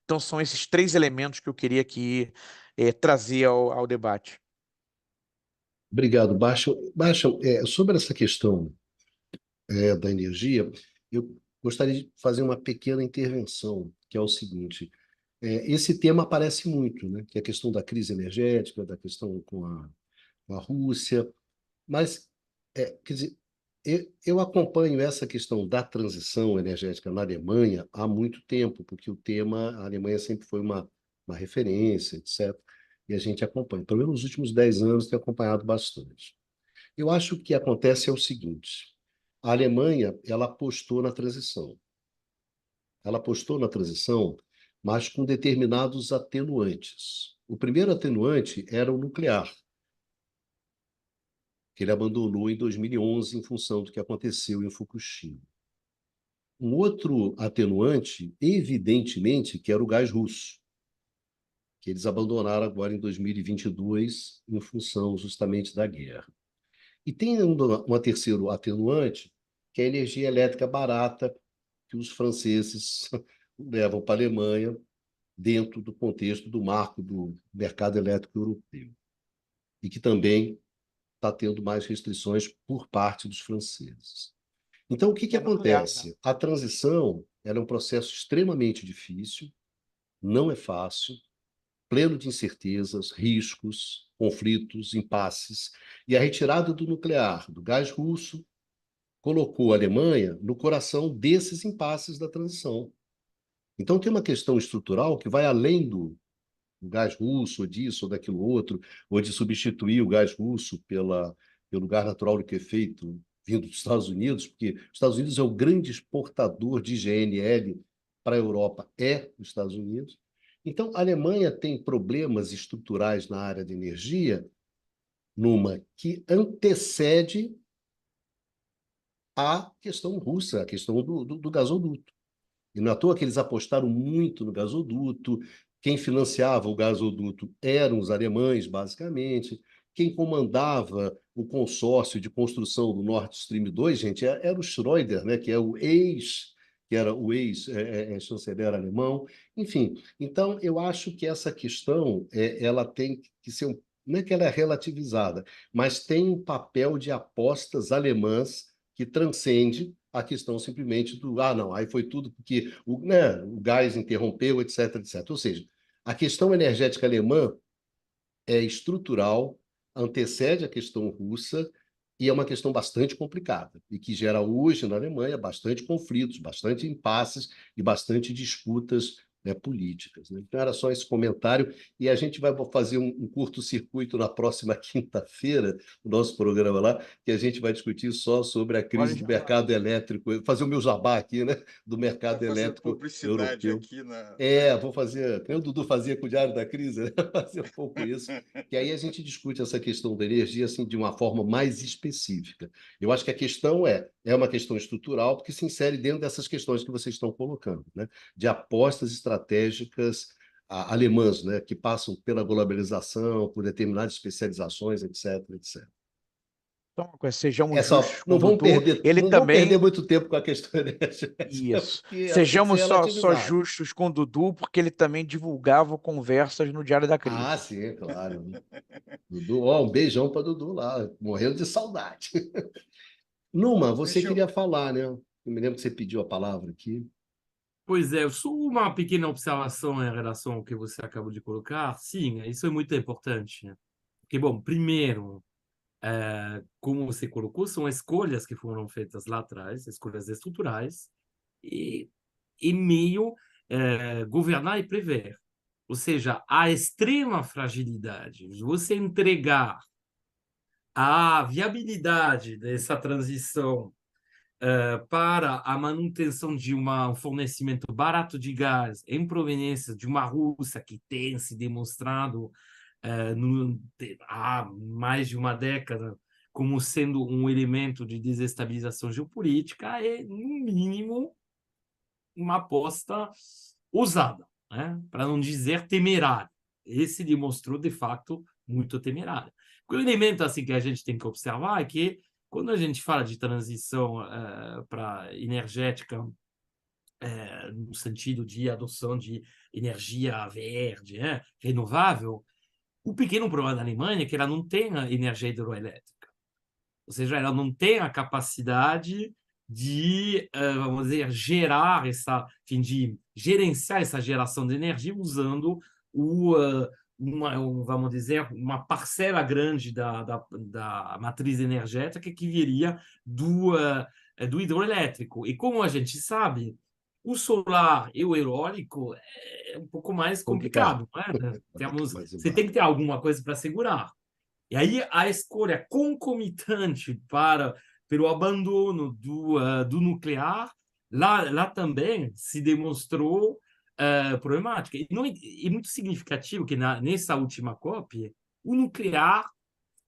Então, são esses três elementos que eu queria aqui trazer ao debate. Obrigado, Baixam, sobre essa questão da energia, eu gostaria de fazer uma pequena intervenção, que é o seguinte: esse tema aparece muito, né? Que é a questão da crise energética, da questão com a Rússia, mas, quer dizer, eu acompanho essa questão da transição energética na Alemanha há muito tempo, porque a Alemanha sempre foi uma referência, etc. E a gente acompanha. Pelo menos nos últimos 10 anos tem acompanhado bastante. Eu acho que o que acontece é o seguinte: a Alemanha, ela apostou na transição. Ela apostou na transição, mas com determinados atenuantes. O primeiro atenuante era o nuclear, que ele abandonou em 2011 em função do que aconteceu em Fukushima. Um outro atenuante, evidentemente, que era o gás russo, que eles abandonaram agora em 2022 em função justamente da guerra. E tem um terceiro atenuante, que é a energia elétrica barata que os franceses levam para a Alemanha dentro do contexto do marco do mercado elétrico europeu, e que também está tendo mais restrições por parte dos franceses. Então, o que Nuclear, né? acontece? A transição ela é um processo extremamente difícil, não é fácil, pleno de incertezas, riscos, conflitos, impasses, e a retirada do nuclear, do gás russo, colocou a Alemanha no coração desses impasses da transição. Então, tem uma questão estrutural que vai além do gás russo, ou disso, ou daquilo outro, ou de substituir o gás russo pelo gás natural liquefeito vindo dos Estados Unidos, porque os Estados Unidos é o grande exportador de GNL para a Europa, os Estados Unidos. Então, a Alemanha tem problemas estruturais na área de energia, numa que antecede a questão russa, a questão do gasoduto. E não é à toa que eles apostaram muito no gasoduto. Quem financiava o gasoduto eram os alemães, basicamente. Quem comandava o consórcio de construção do Nord Stream 2, gente, era o Schröder, né, que era o ex-chanceler alemão. Enfim, então eu acho que essa questão ela tem que ser não é que ela é relativizada, mas tem um papel de apostas alemãs que transcende a questão simplesmente não, aí foi tudo porque o gás interrompeu, etc, etc. Ou seja, a questão energética alemã é estrutural, antecede a questão russa e é uma questão bastante complicada e que gera hoje na Alemanha bastante conflitos, bastante impasses e bastante disputas, né, políticas. Né? Então era só esse comentário e a gente vai fazer um curto-circuito na próxima quinta-feira, o nosso programa lá, que a gente vai discutir só sobre a Olha, crise do mercado elétrico, fazer o meu jabá aqui, né, do mercado Vai fazer elétrico publicidade europeu. aqui na. Vou fazer, como o Dudu fazia com o Diário da Crise, né? Fazer um pouco isso, que aí a gente discute essa questão da energia assim, de uma forma mais específica. Eu acho que a questão é uma questão estrutural, porque se insere dentro dessas questões que vocês estão colocando, né? De apostas estratégicas alemãs, né? Que passam pela globalização, por determinadas especializações, etc, etc. então, sejamos justos com Não o vamos Dudu. perder, Ele não vamos perder também. muito tempo com a questão energética, Isso. porque ela tem que ser Sejamos só relativizada. justos com o Dudu, porque ele também divulgava conversas no Diário da Crise. Sim, claro. Dudu, um beijão para Dudu lá, morrendo de saudade. Numa, você Deixa eu. queria falar, né? Eu me lembro que você pediu a palavra aqui. Pois é, só uma pequena observação em relação ao que você acabou de colocar. Sim, isso é muito importante, né? Porque, bom, primeiro, como você colocou, são escolhas que foram feitas lá atrás, escolhas estruturais, e, e meio governar e prever. Ou seja, a extrema fragilidade, você entregar a viabilidade dessa transição para a manutenção de um fornecimento barato de gás em proveniência de uma Rússia que tem se demonstrado há mais de uma década como sendo um elemento de desestabilização geopolítica, é, no mínimo, uma aposta ousada, né? Para não dizer temerária. Esse demonstrou, de fato, muito temerário. O elemento assim, que a gente tem que observar é que, quando a gente fala de transição para energética, no sentido de adoção de energia verde, renovável, o pequeno problema da Alemanha é que ela não tem a energia hidroelétrica. Ou seja, ela não tem a capacidade de, vamos dizer, gerar enfim, de gerenciar essa geração de energia usando vamos dizer, uma parcela grande da matriz energética que viria do hidroelétrico. E como a gente sabe, o solar e o eólico é um pouco mais complicado, né? Você tem que ter alguma coisa para segurar. E aí a escolha concomitante pelo abandono do nuclear, lá também se demonstrou problemática. E é muito significativo que nessa última COP, o nuclear,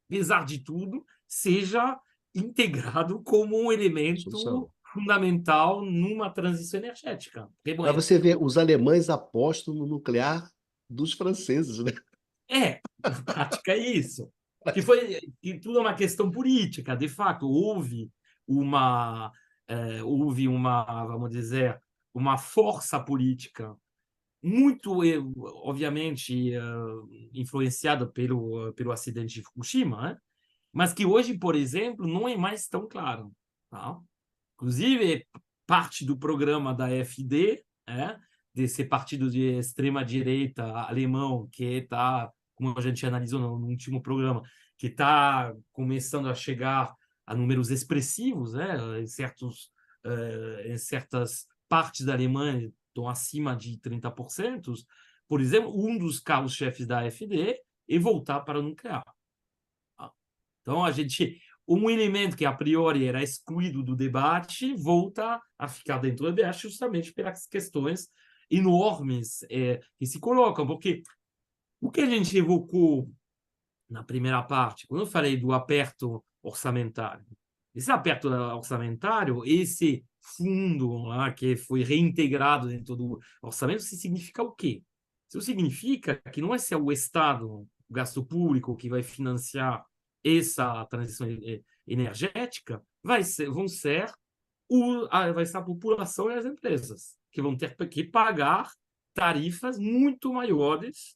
apesar de tudo, seja integrado como um elemento fundamental numa transição energética. Para você ver, os alemães apostam no nuclear dos franceses, né? Na prática é isso. Que tudo é uma questão política. De fato, houve vamos dizer, uma força política muito, obviamente, influenciada pelo acidente de Fukushima, né? Mas que hoje, por exemplo, não é mais tão claro. Tá? Inclusive, parte do programa da AfD, desse partido de extrema-direita alemão, que está, como a gente analisou no último programa, que está começando a chegar a números expressivos, em certas partes da Alemanha, estão acima de 30%. Por exemplo, um dos carros-chefes da AfD é voltar para o nuclear. Então, um elemento que a priori era excluído do debate volta a ficar dentro do debate justamente pelas questões enormes que se colocam. Porque o que a gente evocou na primeira parte, quando eu falei do aperto orçamentário, esse aperto orçamentário, esse fundo lá, que foi reintegrado dentro do orçamento, isso significa o quê? Isso significa que não é só o Estado, o gasto público, que vai financiar essa transição energética, vai ser a população e as empresas, que vão ter que pagar tarifas muito maiores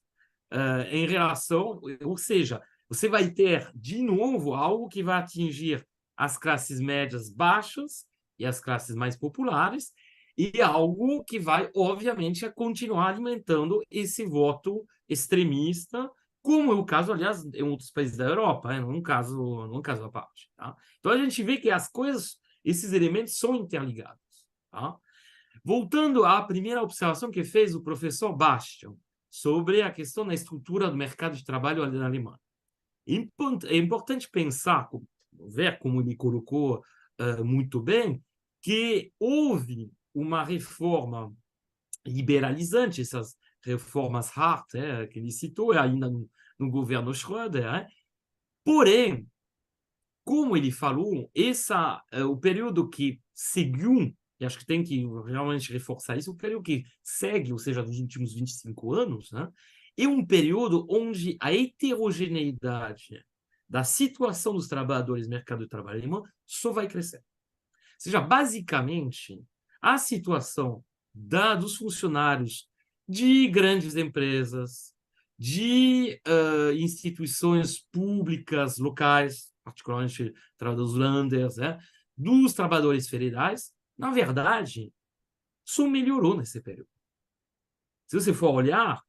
em relação, ou seja, você vai ter, de novo, algo que vai atingir as classes médias baixas e as classes mais populares, e algo que vai, obviamente, continuar alimentando esse voto extremista, como é o caso, aliás, em outros países da Europa, num caso à parte. Tá? Então, a gente vê que as coisas, esses elementos são interligados. Tá? Voltando à primeira observação que fez o professor Bastian sobre a questão da estrutura do mercado de trabalho na Alemanha. É importante pensar, ver como ele colocou muito bem, que houve uma reforma liberalizante, essas reformas hard, que ele citou, ainda no governo Schröder. Porém, como ele falou, o período que seguiu, e acho que tem que realmente reforçar isso, o período que segue, ou seja, dos últimos 25 anos, é um período onde a heterogeneidade da situação dos trabalhadores no mercado de trabalho alemão só vai crescer. Ou seja, basicamente, a situação dos funcionários de grandes empresas, de instituições públicas locais, particularmente dos Landers, dos trabalhadores federais, na verdade, só melhorou nesse período. Se você for olhar,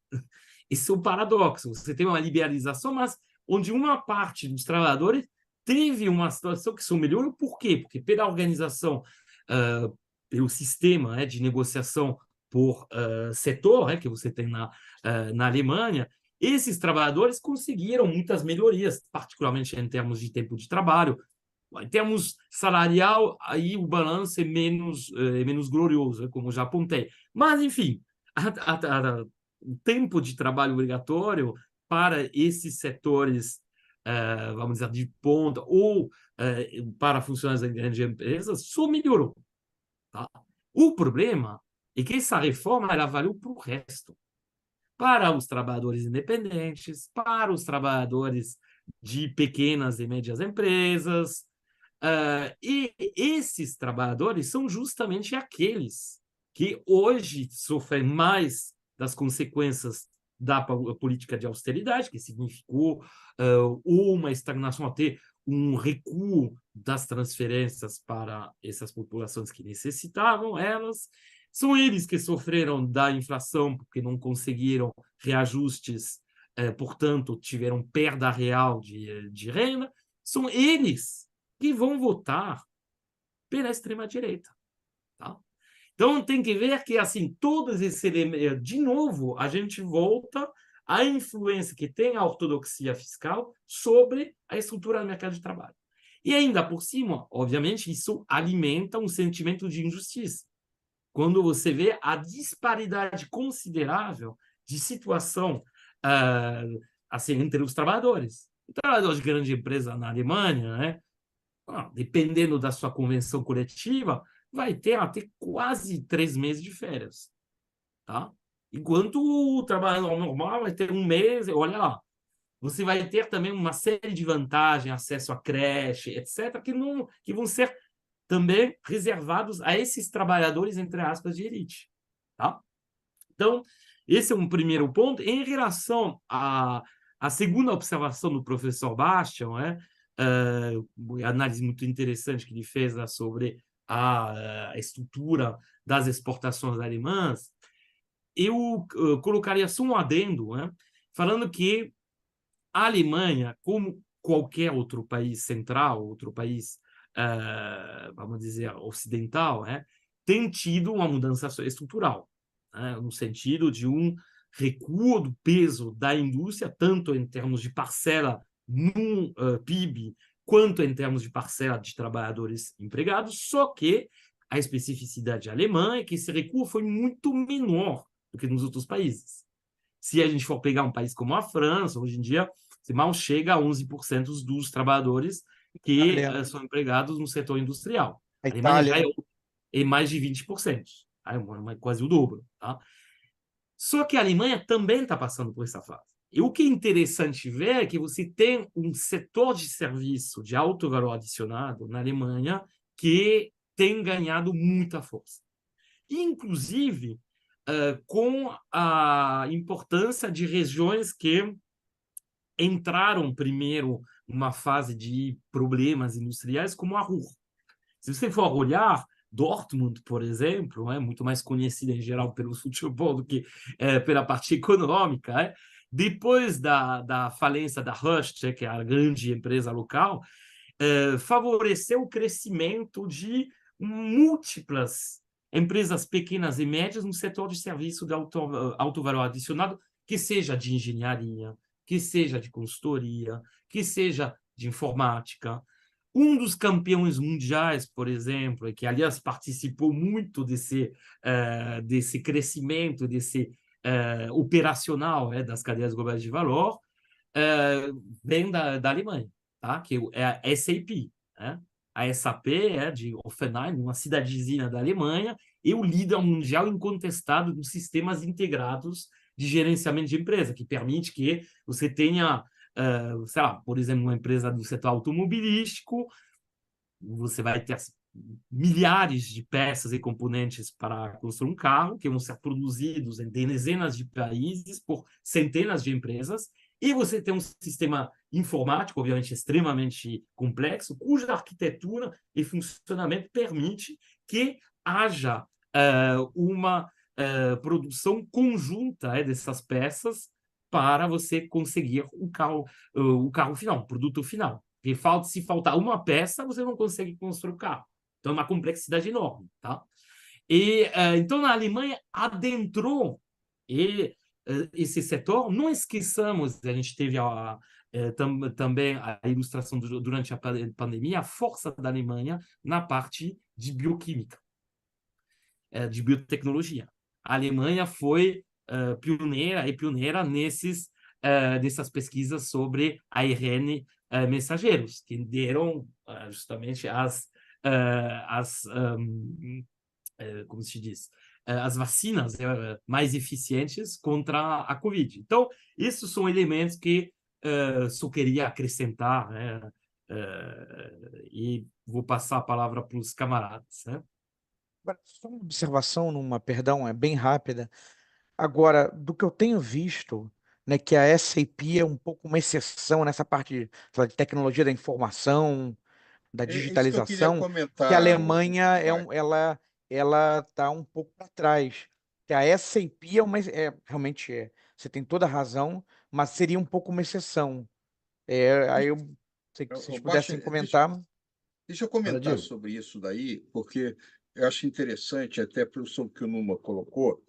esse é um paradoxo. Você tem uma liberalização, mas onde uma parte dos trabalhadores teve uma situação que só melhorou. Por quê? Porque pela organização, pelo sistema de negociação por setor que você tem na Alemanha, esses trabalhadores conseguiram muitas melhorias, particularmente em termos de tempo de trabalho, Em termos salarial, aí o balanço é menos glorioso, como já apontei. Mas, enfim, o tempo de trabalho obrigatório para esses setores, vamos dizer, de ponta, ou para funcionários em grandes empresas, só melhorou. Tá? O problema é que essa reforma ela valeu para o resto. Para os trabalhadores independentes, para os trabalhadores de pequenas e médias empresas. E esses trabalhadores são justamente aqueles que hoje sofrem mais das consequências da política de austeridade, que significou uma estagnação, até um recuo das transferências para essas populações que necessitavam elas. São eles que sofreram da inflação, porque não conseguiram reajustes, portanto, tiveram perda real de renda. São eles que vão votar pela extrema-direita. Tá? Então, tem que ver que, assim, todos esses elementos... De novo, a gente volta à influência que tem a ortodoxia fiscal sobre a estrutura do mercado de trabalho. E ainda por cima, obviamente, isso alimenta um sentimento de injustiça. Quando você vê a disparidade considerável de situação assim, entre os trabalhadores. O trabalhador de grande empresa na Alemanha, né, dependendo da sua convenção coletiva, vai ter até quase 3 meses de férias. Tá? Enquanto o trabalhador normal vai ter 1 mês, olha lá. Você vai ter também uma série de vantagens, acesso à creche, etc., que vão ser também reservados a esses trabalhadores, entre aspas, de elite. Tá? Então, esse é um primeiro ponto. Em relação à segunda observação do professor Bastian, a análise muito interessante que ele fez sobre a estrutura das exportações alemãs, eu colocaria só um adendo, falando que a Alemanha, como qualquer outro país central, outro país, vamos dizer, ocidental, tem tido uma mudança estrutural, no sentido de um recuo do peso da indústria, tanto em termos de parcela no PIB, quanto em termos de parcela de trabalhadores empregados, só que a especificidade alemã é que esse recuo foi muito menor do que nos outros países. Se a gente for pegar um país como a França, hoje em dia, você mal chega a 11% dos trabalhadores que são empregados no setor industrial. A Alemanha já Itália. é mais de 20%, é quase o dobro. Tá? Só que a Alemanha também está passando por essa fase. E o que é interessante ver é que você tem um setor de serviço de alto valor adicionado na Alemanha que tem ganhado muita força. Inclusive, com a importância de regiões que entraram primeiro numa fase de problemas industriais, como a Ruhr. Se você for olhar, Dortmund, por exemplo, é muito mais conhecida em geral pelo futebol do que pela parte econômica. Depois da falência da Röstl, que é a grande empresa local, favoreceu o crescimento de múltiplas empresas pequenas e médias no setor de serviço de alto valor adicionado, que seja de engenharia, que seja de consultoria, que seja de informática. Um dos campeões mundiais, por exemplo, que, aliás, participou muito desse crescimento, desse operacional das cadeias globais de valor, vem da Alemanha, tá? Que é a SAP. A SAP é de Offenheim, uma cidadezinha da Alemanha, e o líder mundial incontestado dos sistemas integrados de gerenciamento de empresa, que permite que você tenha, sei lá, por exemplo, uma empresa do setor automobilístico, você vai ter milhares de peças e componentes para construir um carro, que vão ser produzidos em dezenas de países por centenas de empresas, e você tem um sistema informático, obviamente, extremamente complexo, cuja arquitetura e funcionamento permite que haja uma produção conjunta dessas peças para você conseguir o carro final, o produto final. Porque se faltar uma peça, você não consegue construir o carro. Então, é uma complexidade enorme. Tá? E, então, na Alemanha, adentrou, e esse setor. Não esqueçamos, a gente teve também a ilustração durante a pandemia, a força da Alemanha na parte de bioquímica, de biotecnologia. A Alemanha foi pioneira nessas pesquisas sobre ARN mensageiros, que deram justamente como se diz, as vacinas mais eficientes contra a Covid. Então, esses são elementos que só queria acrescentar, né? E vou passar a palavra para os camaradas, né? Agora, só uma observação, perdão, é bem rápida. Agora, do que eu tenho visto, né, que a SAP é um pouco uma exceção nessa parte de tecnologia da informação, da É isso que eu queria digitalização, que a comentar, Alemanha Wagner. ela está um pouco para trás. Que a SAP realmente é. Você tem toda a razão, mas seria um pouco uma exceção. Aí eu sei que vocês Baixa, pudessem comentar. deixa eu Fala, comentar Diego. sobre isso daí, porque eu acho interessante, até sobre o que o Numa colocou.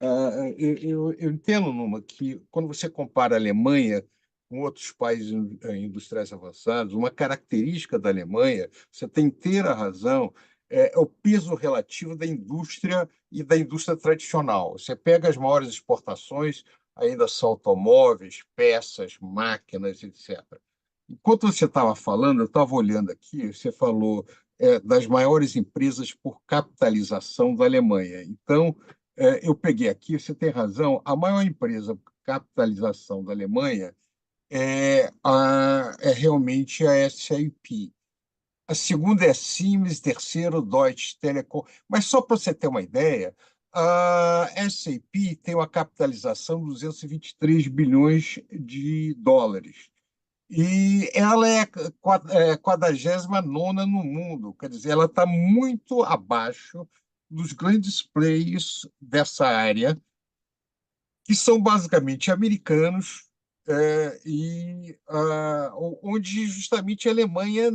Eu entendo, Numa, que quando você compara a Alemanha com outros países industriais avançados, uma característica da Alemanha, você tem inteira razão, é o peso relativo da indústria e da indústria tradicional. Você pega as maiores exportações, ainda são automóveis, peças, máquinas, etc. Enquanto você estava falando, eu estava olhando aqui, você falou das maiores empresas por capitalização da Alemanha. Então, eu peguei aqui, você tem razão, a maior empresa por capitalização da Alemanha é realmente a SAP. A segunda é a Siemens, terceiro, Deutsche Telekom. Mas só para você ter uma ideia, a SAP tem uma capitalização de 223 bilhões de dólares. E ela é a 49ª no mundo, quer dizer, ela está muito abaixo dos grandes players dessa área, que são basicamente americanos, onde justamente a Alemanha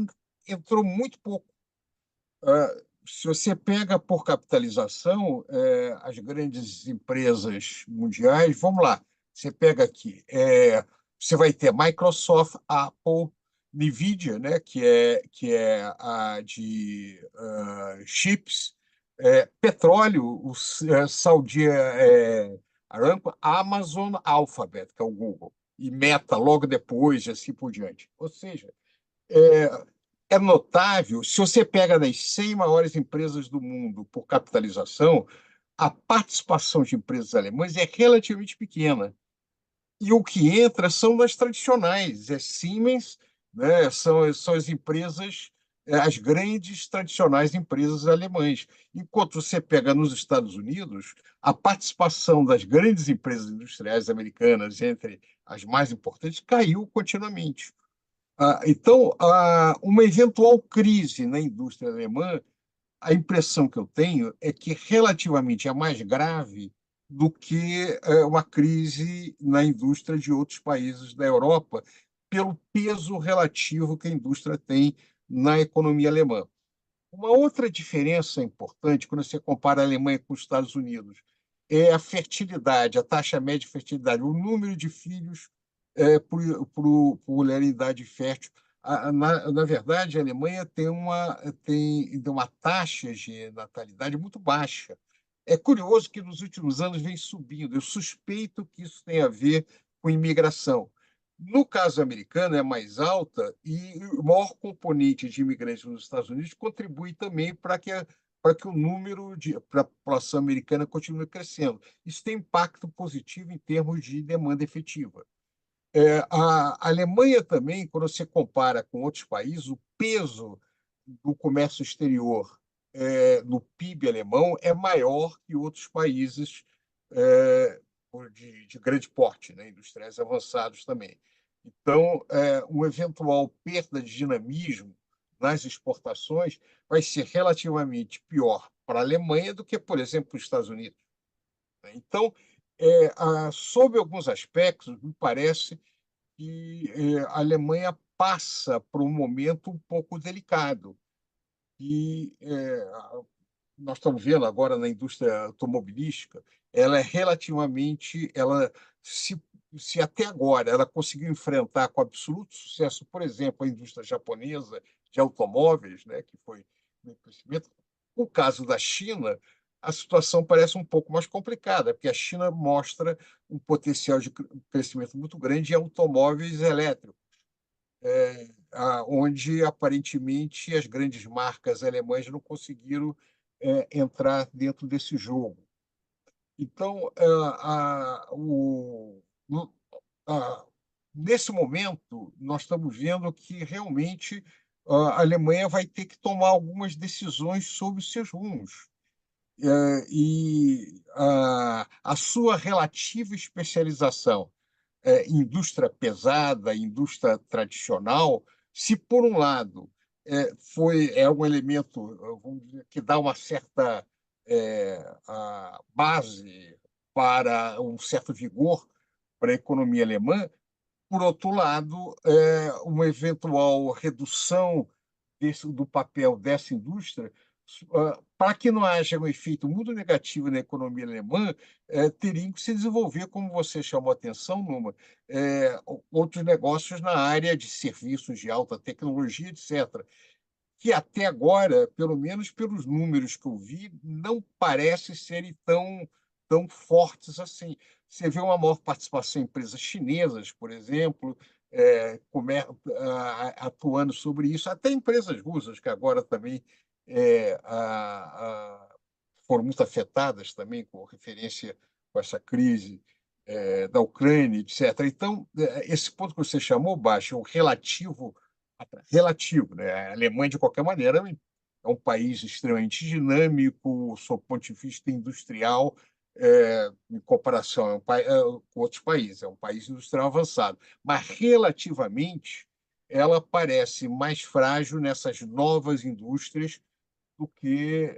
entrou muito pouco. Se você pega por capitalização, as grandes empresas mundiais, vamos lá, você pega aqui, você vai ter Microsoft, Apple, Nvidia, né, que é a de chips, petróleo, Saudi Aramco, Amazon, Alphabet, que é o Google, e Meta logo depois, e assim por diante. Ou seja, é, é notável, se você pega das 100 maiores empresas do mundo por capitalização, a participação de empresas alemãs é relativamente pequena. E o que entra são das tradicionais, é Siemens, né? São as empresas, as grandes tradicionais empresas alemãs. Enquanto você pega nos Estados Unidos, a participação das grandes empresas industriais americanas entre as mais importantes caiu continuamente. Então, uma eventual crise na indústria alemã, a impressão que eu tenho é que relativamente é mais grave do que uma crise na indústria de outros países da Europa, pelo peso relativo que a indústria tem na economia alemã. Uma outra diferença importante quando você compara a Alemanha com os Estados Unidos é a fertilidade, a taxa média de fertilidade, o número de filhos por mulher em idade fértil. Na verdade, a Alemanha tem uma taxa de natalidade muito baixa. É curioso que nos últimos anos vem subindo. Eu suspeito que isso tem a ver com imigração. No caso americano, é mais alta e o maior componente de imigrantes nos Estados Unidos contribui também para que o número para a população americana continue crescendo. Isso tem impacto positivo em termos de demanda efetiva. A Alemanha também, quando você compara com outros países, o peso do comércio exterior no PIB alemão é maior que outros países é, de grande porte, né, industriais avançados também. Então, uma eventual perda de dinamismo nas exportações vai ser relativamente pior para a Alemanha do que, por exemplo, os Estados Unidos. Então, sob alguns aspectos, me parece que a Alemanha passa por um momento um pouco delicado. E nós estamos vendo agora na indústria automobilística, ela é relativamente, se até agora ela conseguiu enfrentar com absoluto sucesso, por exemplo, a indústria japonesa de automóveis, né, que foi em crescimento. No caso da China, a situação parece um pouco mais complicada, porque a China mostra um potencial de crescimento muito grande em automóveis elétricos, onde aparentemente as grandes marcas alemãs não conseguiram entrar dentro desse jogo. Então, ah, nesse momento, nós estamos vendo que realmente a Alemanha vai ter que tomar algumas decisões sobre os seus rumos. E a sua relativa especialização, indústria pesada, indústria tradicional, se por um lado é um elemento, vamos dizer, que dá uma certa base para um certo vigor para a economia alemã, por outro lado, uma eventual redução do papel dessa indústria, para que não haja um efeito muito negativo na economia alemã, teriam que se desenvolver, como você chamou a atenção, Numa, outros negócios na área de serviços de alta tecnologia, etc., que até agora, pelo menos pelos números que eu vi, não parecem serem tão fortes assim. Você vê uma maior participação em empresas chinesas, por exemplo, atuando sobre isso, até empresas russas, que agora também foram muito afetadas também com referência com essa crise da Ucrânia, etc. Então, esse ponto que você chamou, Baixa, o relativo, né? A Alemanha, de qualquer maneira, é um país extremamente dinâmico, sob o ponto de vista industrial, em comparação com outros países. É um país industrial avançado. Mas, relativamente, ela parece mais frágil nessas novas indústrias do que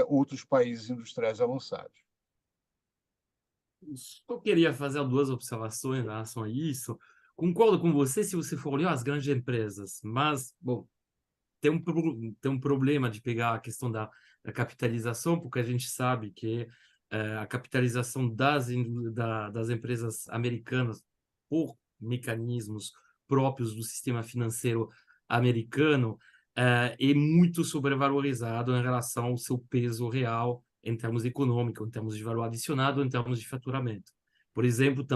outros países industriais avançados. Só queria fazer duas observações em relação a isso. Concordo com você se você for olhar as grandes empresas, mas, bom, tem um problema de pegar a questão da capitalização, porque a gente sabe que a capitalização das empresas americanas, por mecanismos próprios do sistema financeiro americano, é muito sobrevalorizado em relação ao seu peso real em termos econômicos, em termos de valor adicionado, em termos de faturamento. Por exemplo,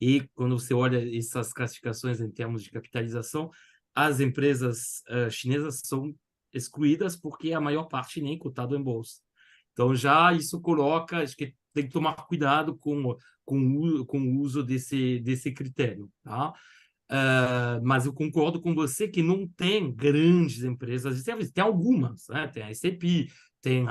e quando você olha essas classificações em termos de capitalização, as empresas chinesas são excluídas porque a maior parte nem é cotada em bolsa. Então, já isso coloca, acho que tem que tomar cuidado com o uso desse critério, tá? Mas eu concordo com você que não tem grandes empresas de serviço. Tem algumas, né? Tem a SAP, tem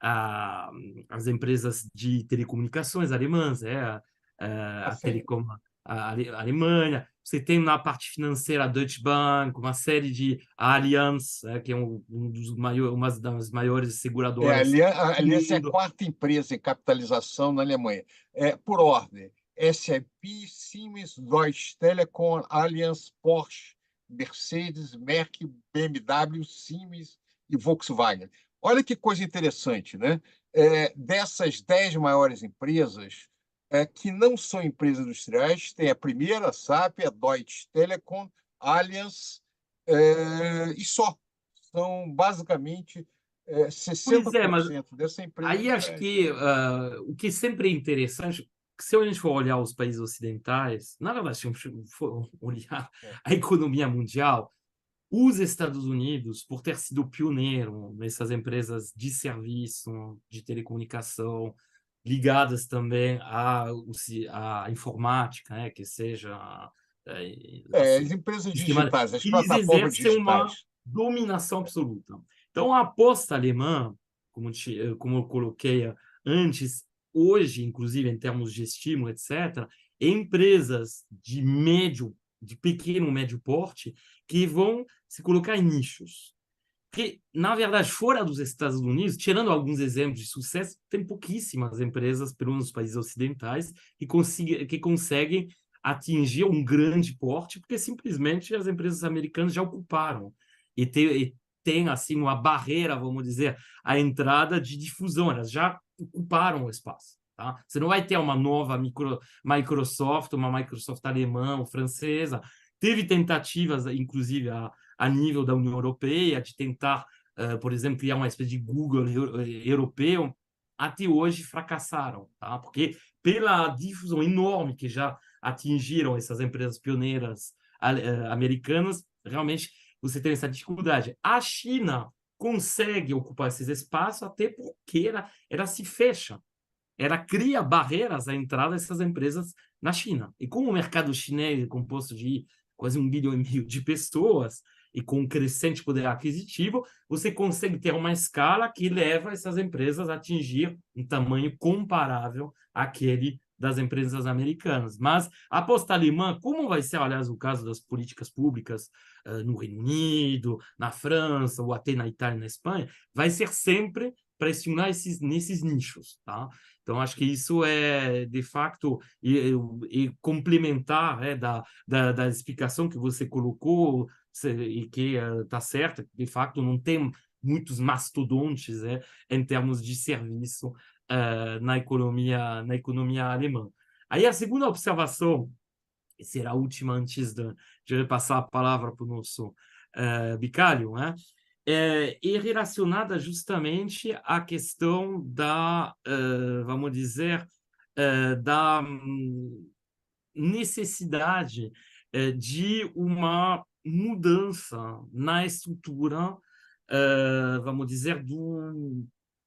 as empresas de telecomunicações alemãs, a Telecom, a Alemanha. Você tem na parte financeira a Deutsche Bank, uma série de Allianz, que é uma das maiores A seguradoras do Allianz é a mundo. quarta empresa em capitalização na Alemanha. Por ordem: SAP, Siemens, Deutsche Telekom, Allianz, Porsche, Mercedes, Merck, BMW, Siemens e Volkswagen. Olha que coisa interessante, né? Dessas 10 maiores empresas, que não são empresas industriais, tem a primeira, a SAP, a Deutsche Telekom, Allianz, e só. São basicamente Pois é, mas 60% dessa empresa aí acho industriais. que o que sempre é interessante, se a gente for olhar os países ocidentais, na verdade, se a gente for olhar a economia mundial, os Estados Unidos, por ter sido pioneiro nessas empresas de serviço, de telecomunicação, ligadas também à informática, né, que seja As empresas sistema, digitais, as eles plataformas exercem uma digitais. dominação absoluta. Então, a aposta alemã, como eu coloquei antes, hoje, inclusive em termos de estímulo, etc., empresas de pequeno, médio porte, que vão se colocar em nichos. Que, na verdade, fora dos Estados Unidos, tirando alguns exemplos de sucesso, tem pouquíssimas empresas, pelo menos nos países ocidentais, que conseguem atingir um grande porte, porque simplesmente as empresas americanas já ocuparam. E têm assim uma barreira, vamos dizer, à entrada de difusão, elas já ocuparam o espaço. Tá? Você não vai ter uma nova Microsoft, uma Microsoft alemã ou francesa. Teve tentativas, inclusive, a nível da União Europeia, de tentar, por exemplo, criar uma espécie de Google europeu. Até hoje fracassaram, tá? Porque pela difusão enorme que já atingiram essas empresas pioneiras americanas, realmente você tem essa dificuldade. A China consegue ocupar esses espaços até porque ela se fecha, ela cria barreiras à entrada dessas empresas na China. E como o mercado chinês é composto de quase 1,5 bilhão de pessoas e com um crescente poder aquisitivo, você consegue ter uma escala que leva essas empresas a atingir um tamanho comparável àquele das empresas americanas. Mas a aposta alemã, como vai ser, aliás, o caso das políticas públicas no Reino Unido, na França, ou até na Itália e na Espanha, vai ser sempre pressionar nesses nichos, tá? Então, acho que isso é, de facto, e complementar da explicação que você colocou, e que está certa, de fato, não tem muitos mastodontes em termos de serviço na economia alemã. Aí, a segunda observação, e será a última antes de passar a palavra para o nosso Bicalho, é relacionada justamente à questão da, vamos dizer, da necessidade de uma mudança na estrutura, vamos dizer, do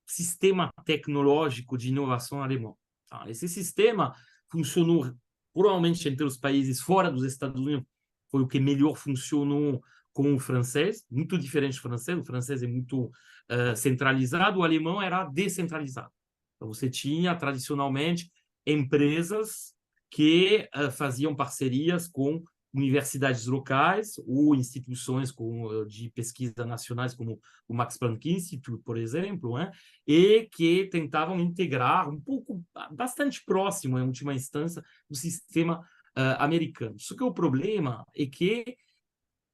sistema tecnológico de inovação alemão. Tá? Esse sistema funcionou, provavelmente, entre os países fora dos Estados Unidos, foi o que melhor funcionou com o francês, muito diferente do francês. O francês é muito centralizado, o alemão era descentralizado. Então, você tinha, tradicionalmente, empresas que faziam parcerias com universidades locais ou instituições de pesquisa nacionais, como o Max Planck Institute, por exemplo, e que tentavam integrar um pouco, bastante próximo, em última instância, do sistema americano. Só que o problema é que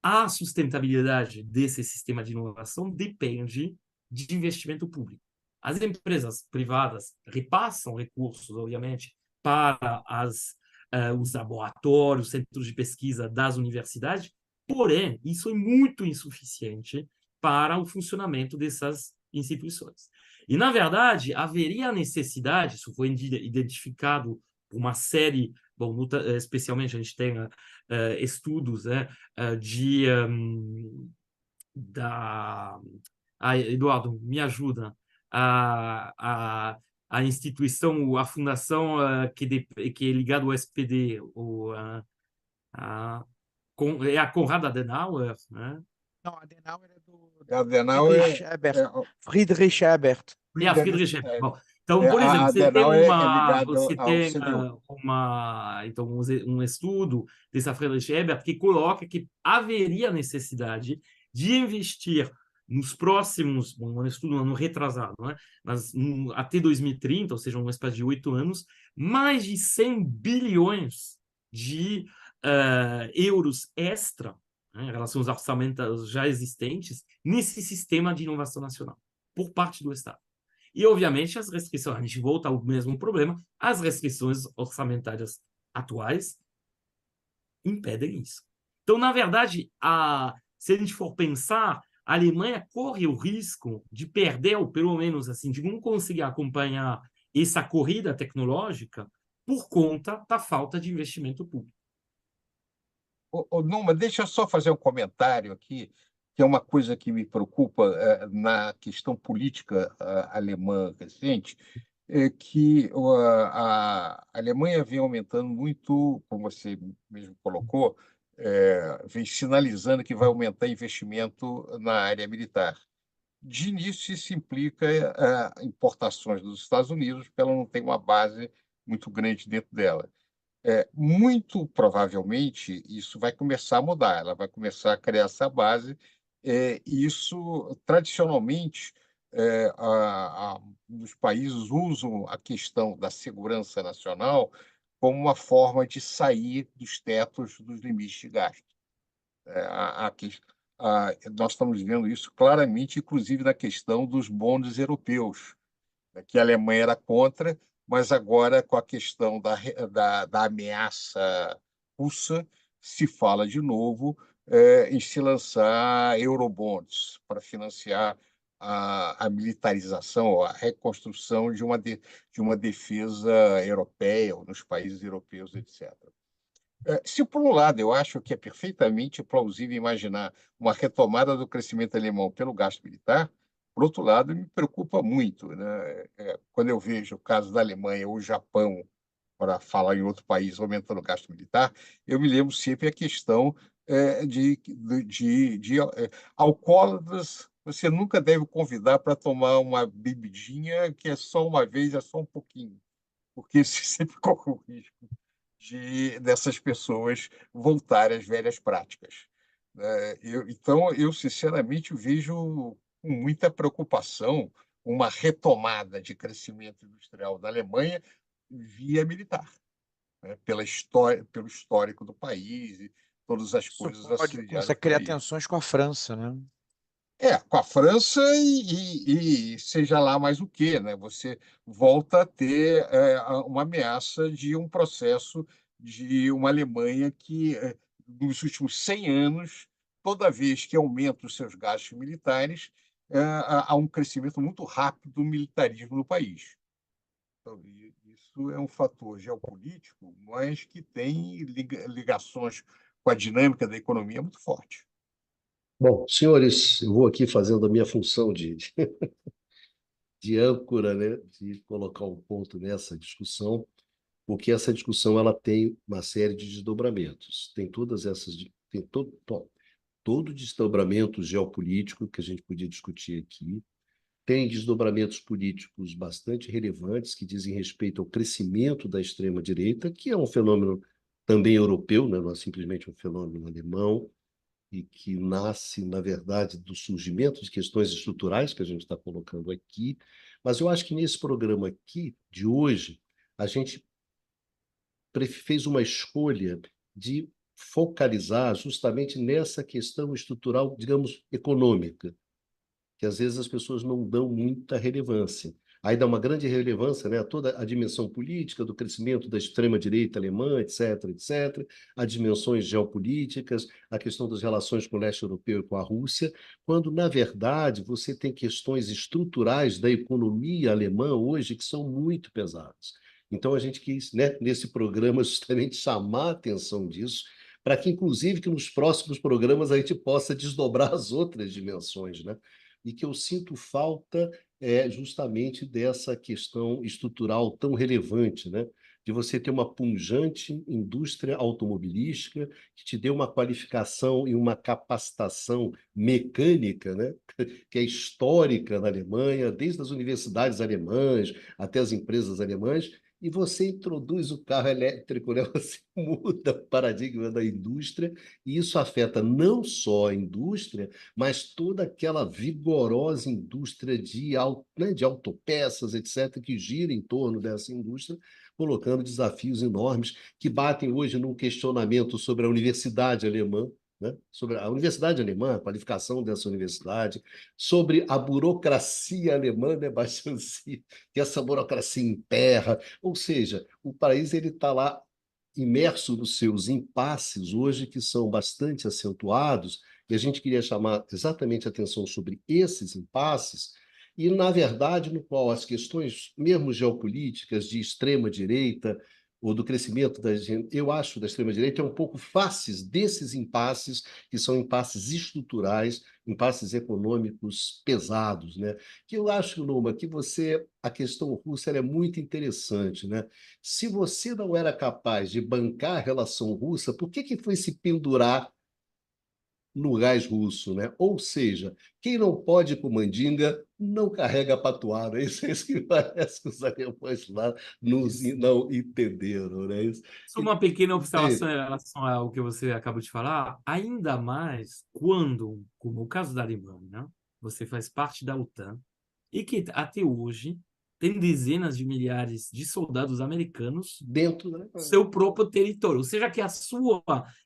a sustentabilidade desse sistema de inovação depende de investimento público. As empresas privadas repassam recursos, obviamente, para os laboratórios, centros de pesquisa das universidades, porém, isso é muito insuficiente para o funcionamento dessas instituições. E, na verdade, haveria necessidade, isso foi identificado por uma série, bom, especialmente a gente tem estudos Eduardo, me ajuda, a instituição, a fundação que é ligada ao SPD, é a Konrad Adenauer, né? Não, Adenauer é do Adenauer Friedrich Ebert. Friedrich Ebert. A Friedrich Ebert. Bom, então, por exemplo, Adenauer é ligado você ao tem CDU. então, um estudo dessa Friedrich Ebert que coloca que haveria necessidade de investir nos próximos, um estudo no ano retrasado, mas até 2030, ou seja, uma espécie de 8 anos, mais de 100 bilhões de euros extra, em relação aos orçamentos já existentes, nesse sistema de inovação nacional, por parte do Estado. E, obviamente, as restrições, a gente volta ao mesmo problema, as restrições orçamentárias atuais impedem isso. Então, na verdade, se a gente for pensar, a Alemanha corre o risco de perder, ou pelo menos assim, de não conseguir acompanhar essa corrida tecnológica por conta da falta de investimento público. Numa, deixa eu só fazer um comentário aqui, que é uma coisa que me preocupa na questão política alemã recente, é que a Alemanha vem aumentando muito, como você mesmo colocou, vem sinalizando que vai aumentar investimento na área militar. De início, isso implica importações dos Estados Unidos, porque ela não tem uma base muito grande dentro dela. Muito provavelmente, isso vai começar a mudar, ela vai começar a criar essa base, e isso, tradicionalmente, os países usam a questão da segurança nacional como uma forma de sair dos tetos dos limites de gasto. nós estamos vendo isso claramente, inclusive na questão dos bondes europeus, né, que a Alemanha era contra, mas agora, com a questão da ameaça russa, se fala de novo em se lançar eurobonds para financiar a militarização, a reconstrução de uma defesa europeia, ou nos países europeus, etc. Se, por um lado, eu acho que é perfeitamente plausível imaginar uma retomada do crescimento alemão pelo gasto militar, por outro lado, me preocupa muito, né? Quando eu vejo o caso da Alemanha ou Japão, para falar em outro país, aumentando o gasto militar, eu me lembro sempre a questão de alcoólatras. Você nunca deve convidar para tomar uma bebidinha que é só uma vez, é só um pouquinho, porque você sempre corre o risco dessas pessoas voltarem às velhas práticas. Então, eu sinceramente vejo com muita preocupação uma retomada de crescimento industrial da Alemanha via militar, né, pelo histórico do país e todas as Isso coisas pode começar a associadas criar para isso. tensões com a França, né? Com a França e seja lá mais o quê, né? Você volta a ter uma ameaça de um processo de uma Alemanha que, nos últimos 100 anos, toda vez que aumenta os seus gastos militares, há um crescimento muito rápido do militarismo no país. Então, isso é um fator geopolítico, mas que tem ligações com a dinâmica da economia muito forte. Bom, senhores, eu vou aqui fazendo a minha função de âncora, né, de colocar um ponto nessa discussão, porque essa discussão ela tem uma série de desdobramentos. Tem todas essas, tem todo desdobramento geopolítico que a gente podia discutir aqui. Tem desdobramentos políticos bastante relevantes que dizem respeito ao crescimento da extrema-direita, que é um fenômeno também europeu, né? Não é simplesmente um fenômeno alemão, e que nasce, na verdade, do surgimento de questões estruturais que a gente está colocando aqui. Mas eu acho que nesse programa aqui, de hoje, a gente fez uma escolha de focalizar justamente nessa questão estrutural, digamos, econômica, que às vezes as pessoas não dão muita relevância. Aí dá uma grande relevância, né, a toda a dimensão política do crescimento da extrema-direita alemã, etc., etc., as dimensões geopolíticas, a questão das relações com o leste europeu e com a Rússia, quando, na verdade, você tem questões estruturais da economia alemã hoje que são muito pesadas. Então, a gente quis, né, nesse programa, justamente chamar a atenção disso, para que, inclusive, que nos próximos programas a gente possa desdobrar as outras dimensões, né? E que eu sinto falta justamente dessa questão estrutural tão relevante, né? De você ter uma pujante indústria automobilística que te dê uma qualificação e uma capacitação mecânica, né? Que é histórica na Alemanha, desde as universidades alemãs até as empresas alemãs, e você introduz o carro elétrico, né? Você muda o paradigma da indústria, e isso afeta não só a indústria, mas toda aquela vigorosa indústria de autopeças, etc., que gira em torno dessa indústria, colocando desafios enormes que batem hoje num questionamento sobre a universidade alemã, né? Sobre a universidade alemã, a qualificação dessa universidade, sobre a burocracia alemã, né, Bachancy, que essa burocracia emperra, ou seja, o país ele está lá imerso nos seus impasses hoje, que são bastante acentuados, e a gente queria chamar exatamente a atenção sobre esses impasses, e, na verdade, no qual as questões, mesmo geopolíticas, de extrema-direita, ou do crescimento eu acho, da extrema-direita, é um pouco faces desses impasses, que são impasses estruturais, impasses econômicos pesados, né? Que eu acho, Numa, que a questão russa é muito interessante, né? Se você não era capaz de bancar a relação russa, por que foi se pendurar no gás russo, né? Ou seja, quem não pode com mandinga não carrega patuara. Isso é isso que parece que os alemães lá não entenderam, né? Só uma pequena observação Entende? em relação ao que você acabou de falar, ainda mais quando, como o caso da Alemanha, você faz parte da OTAN e que até hoje tem dezenas de milhares de soldados americanos Dentro, né? no seu próprio território. Ou seja, que a sua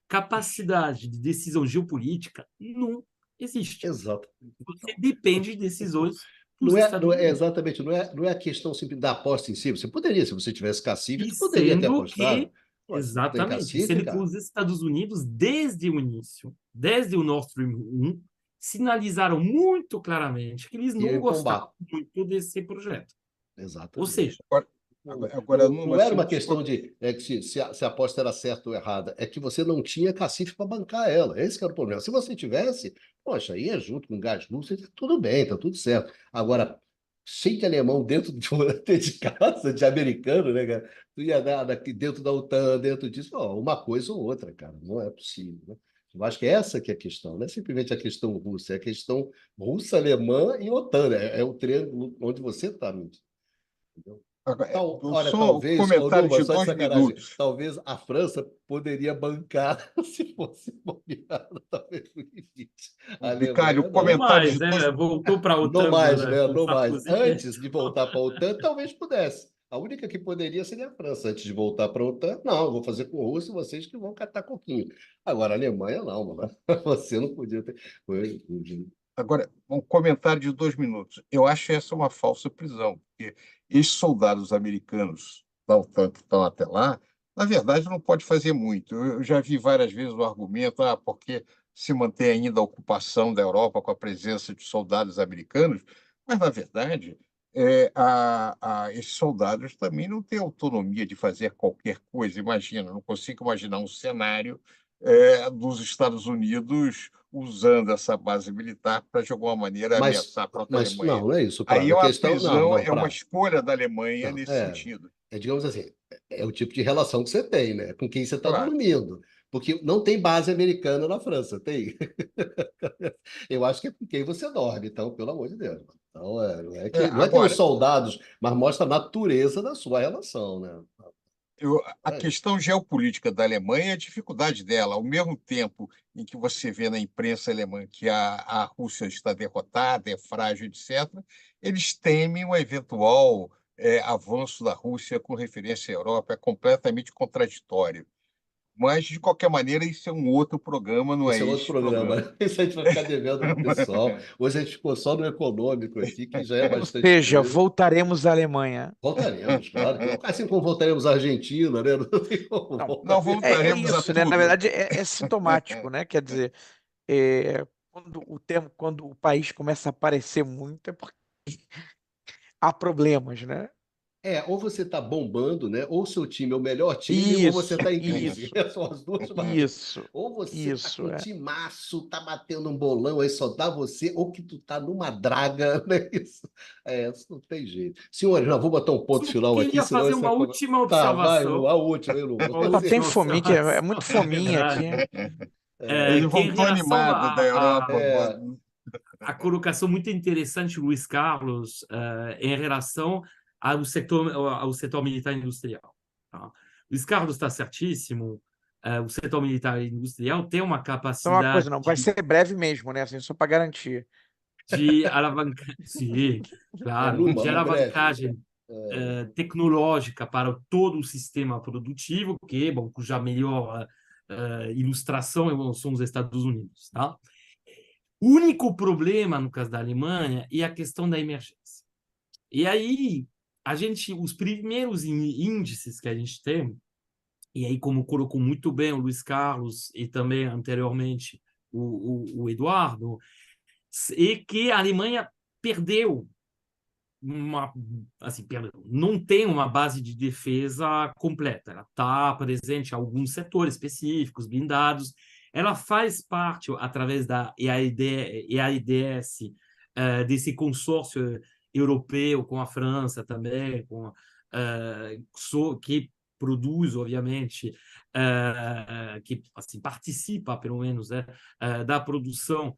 capacidade de decisão geopolítica não existe. Exato. Você depende de decisões dos Não é, Estados não é Unidos. exatamente, não é a questão simples da aposta em si. Você poderia, se você tivesse cacife, E tu poderia ter sendo apostado. que, Pô, se não tem exatamente, cacife, sendo que cara, os Estados Unidos, desde o início, desde o Nord Stream 1, sinalizaram muito claramente que eles ia não em combate. gostavam muito desse projeto. Ou Exatamente. seja, Agora, Não, agora, não, Numa, não era se uma você questão de que se a aposta era certa ou errada, é que você não tinha cacife para bancar ela. Esse que era o problema. Se você tivesse, poxa, ia junto com gás russo, tudo bem, tá tudo certo. Agora, cheio de alemão dentro de casa, de americano, né, cara? Tu ia dar daqui dentro da OTAN, dentro disso, ó, uma coisa ou outra, cara. Não é possível, né? Eu acho que essa que é a questão, não é simplesmente a questão russa, é a questão russa, alemã e OTAN, né? É o triângulo onde você está, entendeu? Olha, só um talvez, ô comentário Numa, de só de dois sacanagem, minutos. talvez a França poderia bancar se fosse bobeada, talvez no limite. A Vicário, Alemanha não não. comentário mais, de dois. né? Voltou para a Não OTAN mais, agora né? com Não mais. Sarkozy. Antes de voltar para a OTAN, talvez pudesse. A única que poderia seria a França. Antes de voltar para a OTAN, não, vou fazer com a Rússia, vocês que vão catar coquinho. Agora, a Alemanha, não, mano. Você não podia ter. Agora, um comentário de 2 minutos. Eu acho essa uma falsa prisão, porque esses soldados americanos da OTAN que estão até lá, na verdade, não pode fazer muito. Eu já vi várias vezes o argumento, porque se mantém ainda a ocupação da Europa com a presença de soldados americanos, mas, na verdade, esses soldados também não têm autonomia de fazer qualquer coisa. Imagina, não consigo imaginar um cenário dos Estados Unidos usando essa base militar para, de alguma maneira, Mas, ameaçar a própria mas Alemanha. não é isso, Aí claro. é A uma questão, não, prisão, não, é uma para. escolha da Alemanha Não, nesse sentido. digamos assim, é o tipo de relação que você tem, né? Com quem você está Claro. dormindo. Porque não tem base americana na França, tem? Eu acho que é com quem você dorme, então, pelo amor de Deus. Então, não é que os Agora, soldados, mas mostra a natureza da sua relação, né? a É isso. questão geopolítica da Alemanha é a dificuldade dela. Ao mesmo tempo em que você vê na imprensa alemã que a Rússia está derrotada, é frágil, etc., eles temem um eventual avanço da Rússia com referência à Europa. É completamente contraditório. Mas, de qualquer maneira, isso é um outro programa, não é Esse é outro este programa, programa. né? Isso a gente vai ficar devendo pro pessoal. Hoje a gente ficou só no econômico aqui, que já é Ou bastante seja, coisa. voltaremos à Alemanha. Voltaremos, claro. Assim como voltaremos à Argentina, né? Não tem como Não, Não voltar. é voltaremos a isso, né? Na tudo. verdade, é sintomático, né? Quer dizer, quando o país começa a aparecer muito, é porque há problemas, né? Ou você está bombando, né? Ou seu time é o melhor time, ou você Isso, está em crise. isso, São as duas maneiras. isso, Ou você está com isso, um timaço, tá batendo um bolão, aí só dá você, ou que tu tá numa draga, né? Isso não tem jeito. Senhores, não, vou botar um ponto Só final aqui, queria senão fazer essa uma conversa. última Tá, vai, observação. Lu, a última, hein, Lu? Uma Só tem última fominha, que é observação, muito é fominha aqui. verdade. Ele Que em voltou relação animado da Europa. É, à colocação muito interessante, Luiz Carlos, em relação ao setor militar industrial. Tá? Luiz Carlos está certíssimo. O setor militar industrial tem uma Então, uma capacidade coisa, não, vai ser breve mesmo, né? Assim, só para garantir. de alavancar, sim, claro, numa, de no breve. alavancagem tecnológica para todo o sistema produtivo, bom, cuja melhor ilustração são os Estados Unidos, tá? O único problema no caso da Alemanha é a questão da emergência. E aí os primeiros índices que a gente tem, e aí como colocou muito bem o Luiz Carlos e também anteriormente o Eduardo, é que a Alemanha perdeu não tem uma base de defesa completa. Ela está presente em alguns setores específicos, blindados. Ela faz parte, através da EAIDS, desse consórcio europeu com a França também, que produz, obviamente, que assim, participa, pelo menos, da produção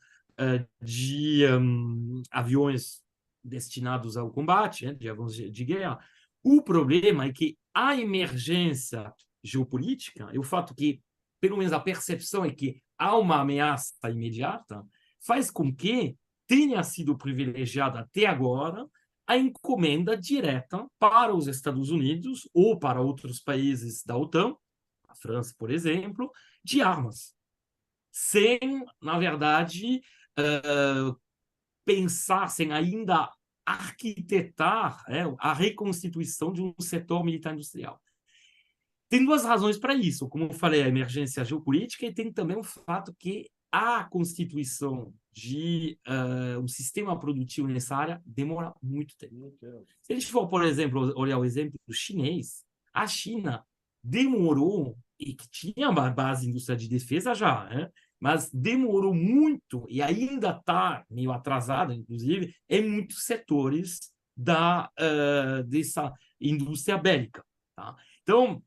de aviões destinados ao combate, de aviões de guerra. O problema é que a emergência geopolítica, e o fato que, pelo menos a percepção é que há uma ameaça imediata, faz com que tenha sido privilegiada até agora a encomenda direta para os Estados Unidos ou para outros países da OTAN, a França, por exemplo, de armas, sem, na verdade, pensassem ainda arquitetar a reconstituição de um setor militar industrial. Tem duas razões para isso. Como eu falei, a emergência geopolítica, e tem também o fato que a constituição de um sistema produtivo nessa área demora muito tempo. Se a gente for, por exemplo, olhar o exemplo do chinês, a China demorou, e que tinha uma base industrial de defesa já, né? Mas demorou muito, e ainda está meio atrasada, inclusive, em muitos setores dessa indústria bélica. Tá? Então,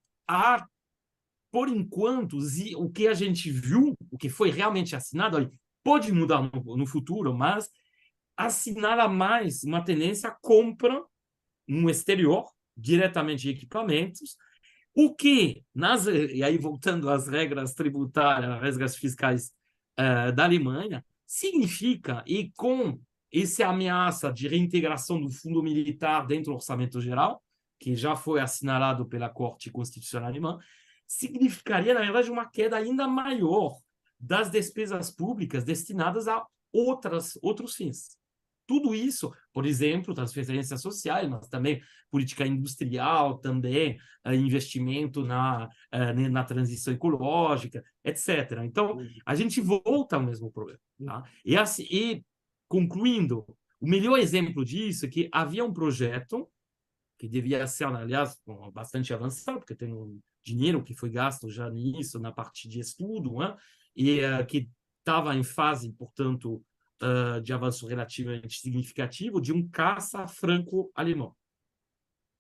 por enquanto, o que a gente viu, o que foi realmente assinado, pode mudar no futuro, mas assinala mais uma tendência à compra no exterior, diretamente de equipamentos, o que, e aí voltando às regras tributárias, às regras fiscais da Alemanha, significa, e com essa ameaça de reintegração do fundo militar dentro do orçamento geral, que já foi assinalado pela Corte Constitucional Alemã, significaria, na verdade, uma queda ainda maior das despesas públicas destinadas a outros fins. Tudo isso, por exemplo, transferências sociais, mas também política industrial, também investimento na transição ecológica, etc. Então, a gente volta ao mesmo problema. Tá? E concluindo, o melhor exemplo disso é que havia um projeto que devia ser, aliás, bastante avançado, porque tem um dinheiro que foi gasto já nisso, na parte de estudo, né? E que estava em fase, portanto, de avanço relativamente significativo, de um caça franco-alemão,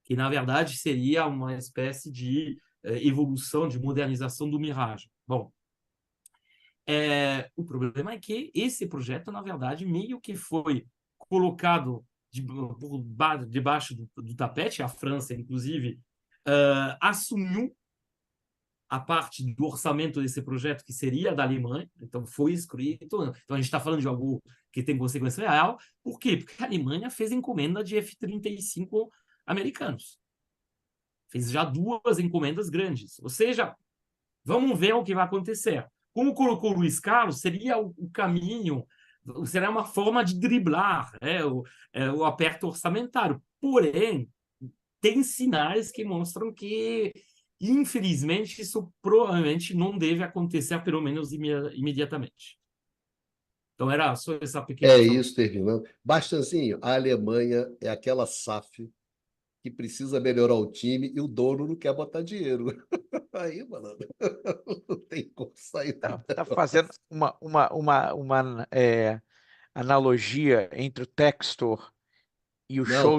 que, na verdade, seria uma espécie de evolução, de modernização do Mirage. Bom, o problema é que esse projeto, na verdade, meio que foi colocado debaixo do tapete. A França, inclusive, assumiu a parte do orçamento desse projeto que seria da Alemanha, então foi escrito. Então a gente está falando de algo que tem consequência real. Por quê? Porque a Alemanha fez encomenda de F-35 americanos. Fez já 2 encomendas grandes. Ou seja, vamos ver o que vai acontecer. Como colocou o Luiz Carlos, seria o caminho, seria uma forma de driblar o aperto orçamentário. Porém, tem sinais que mostram que, infelizmente, isso provavelmente não deve acontecer, pelo menos imediatamente. Então, era só essa pequena... É isso, terminando. Bastanzinho, a Alemanha é aquela SAF que precisa melhorar o time e o dono não quer botar dinheiro. Aí, mano, não tem como sair. Tá fazendo uma analogia entre o Textor e o Não, Scholz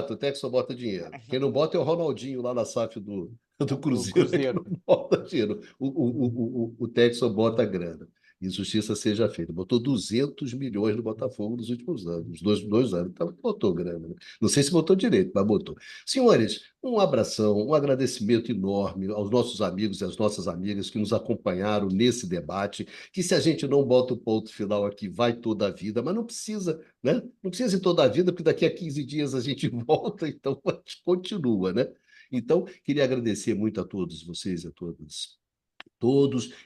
o Texor bota dinheiro. Quem não bota é o Ronaldinho lá na SAF do do Cruzeiro, é que Cruzeiro. não bota dinheiro. O Texor bota grana. E justiça seja feita. Botou 200 milhões no Botafogo nos últimos anos, dois anos. Então, botou grana. Né? Não sei se botou direito, mas botou. Senhores, um abração, um agradecimento enorme aos nossos amigos e às nossas amigas que nos acompanharam nesse debate, que se a gente não bota o ponto final aqui, vai toda a vida, mas não precisa, né? Não precisa ir toda a vida, porque daqui a 15 dias a gente volta, então a gente continua, né? Então, queria agradecer muito a todos vocês e a todos,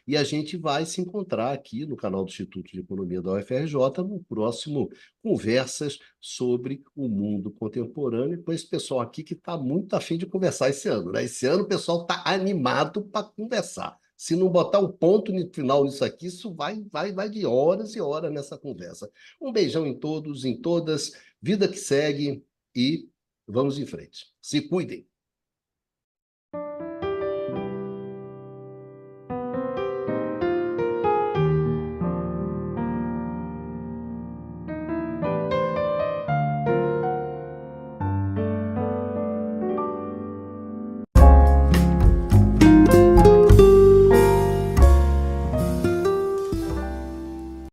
e a gente vai se encontrar aqui no canal do Instituto de Economia da UFRJ no próximo Conversas sobre o Mundo Contemporâneo, com esse pessoal aqui que está muito afim de conversar esse ano, né? Esse ano o pessoal está animado para conversar. Se não botar um ponto no final nisso aqui, isso vai de horas e horas nessa conversa. Um beijão em todos, em todas, vida que segue e vamos em frente. Se cuidem.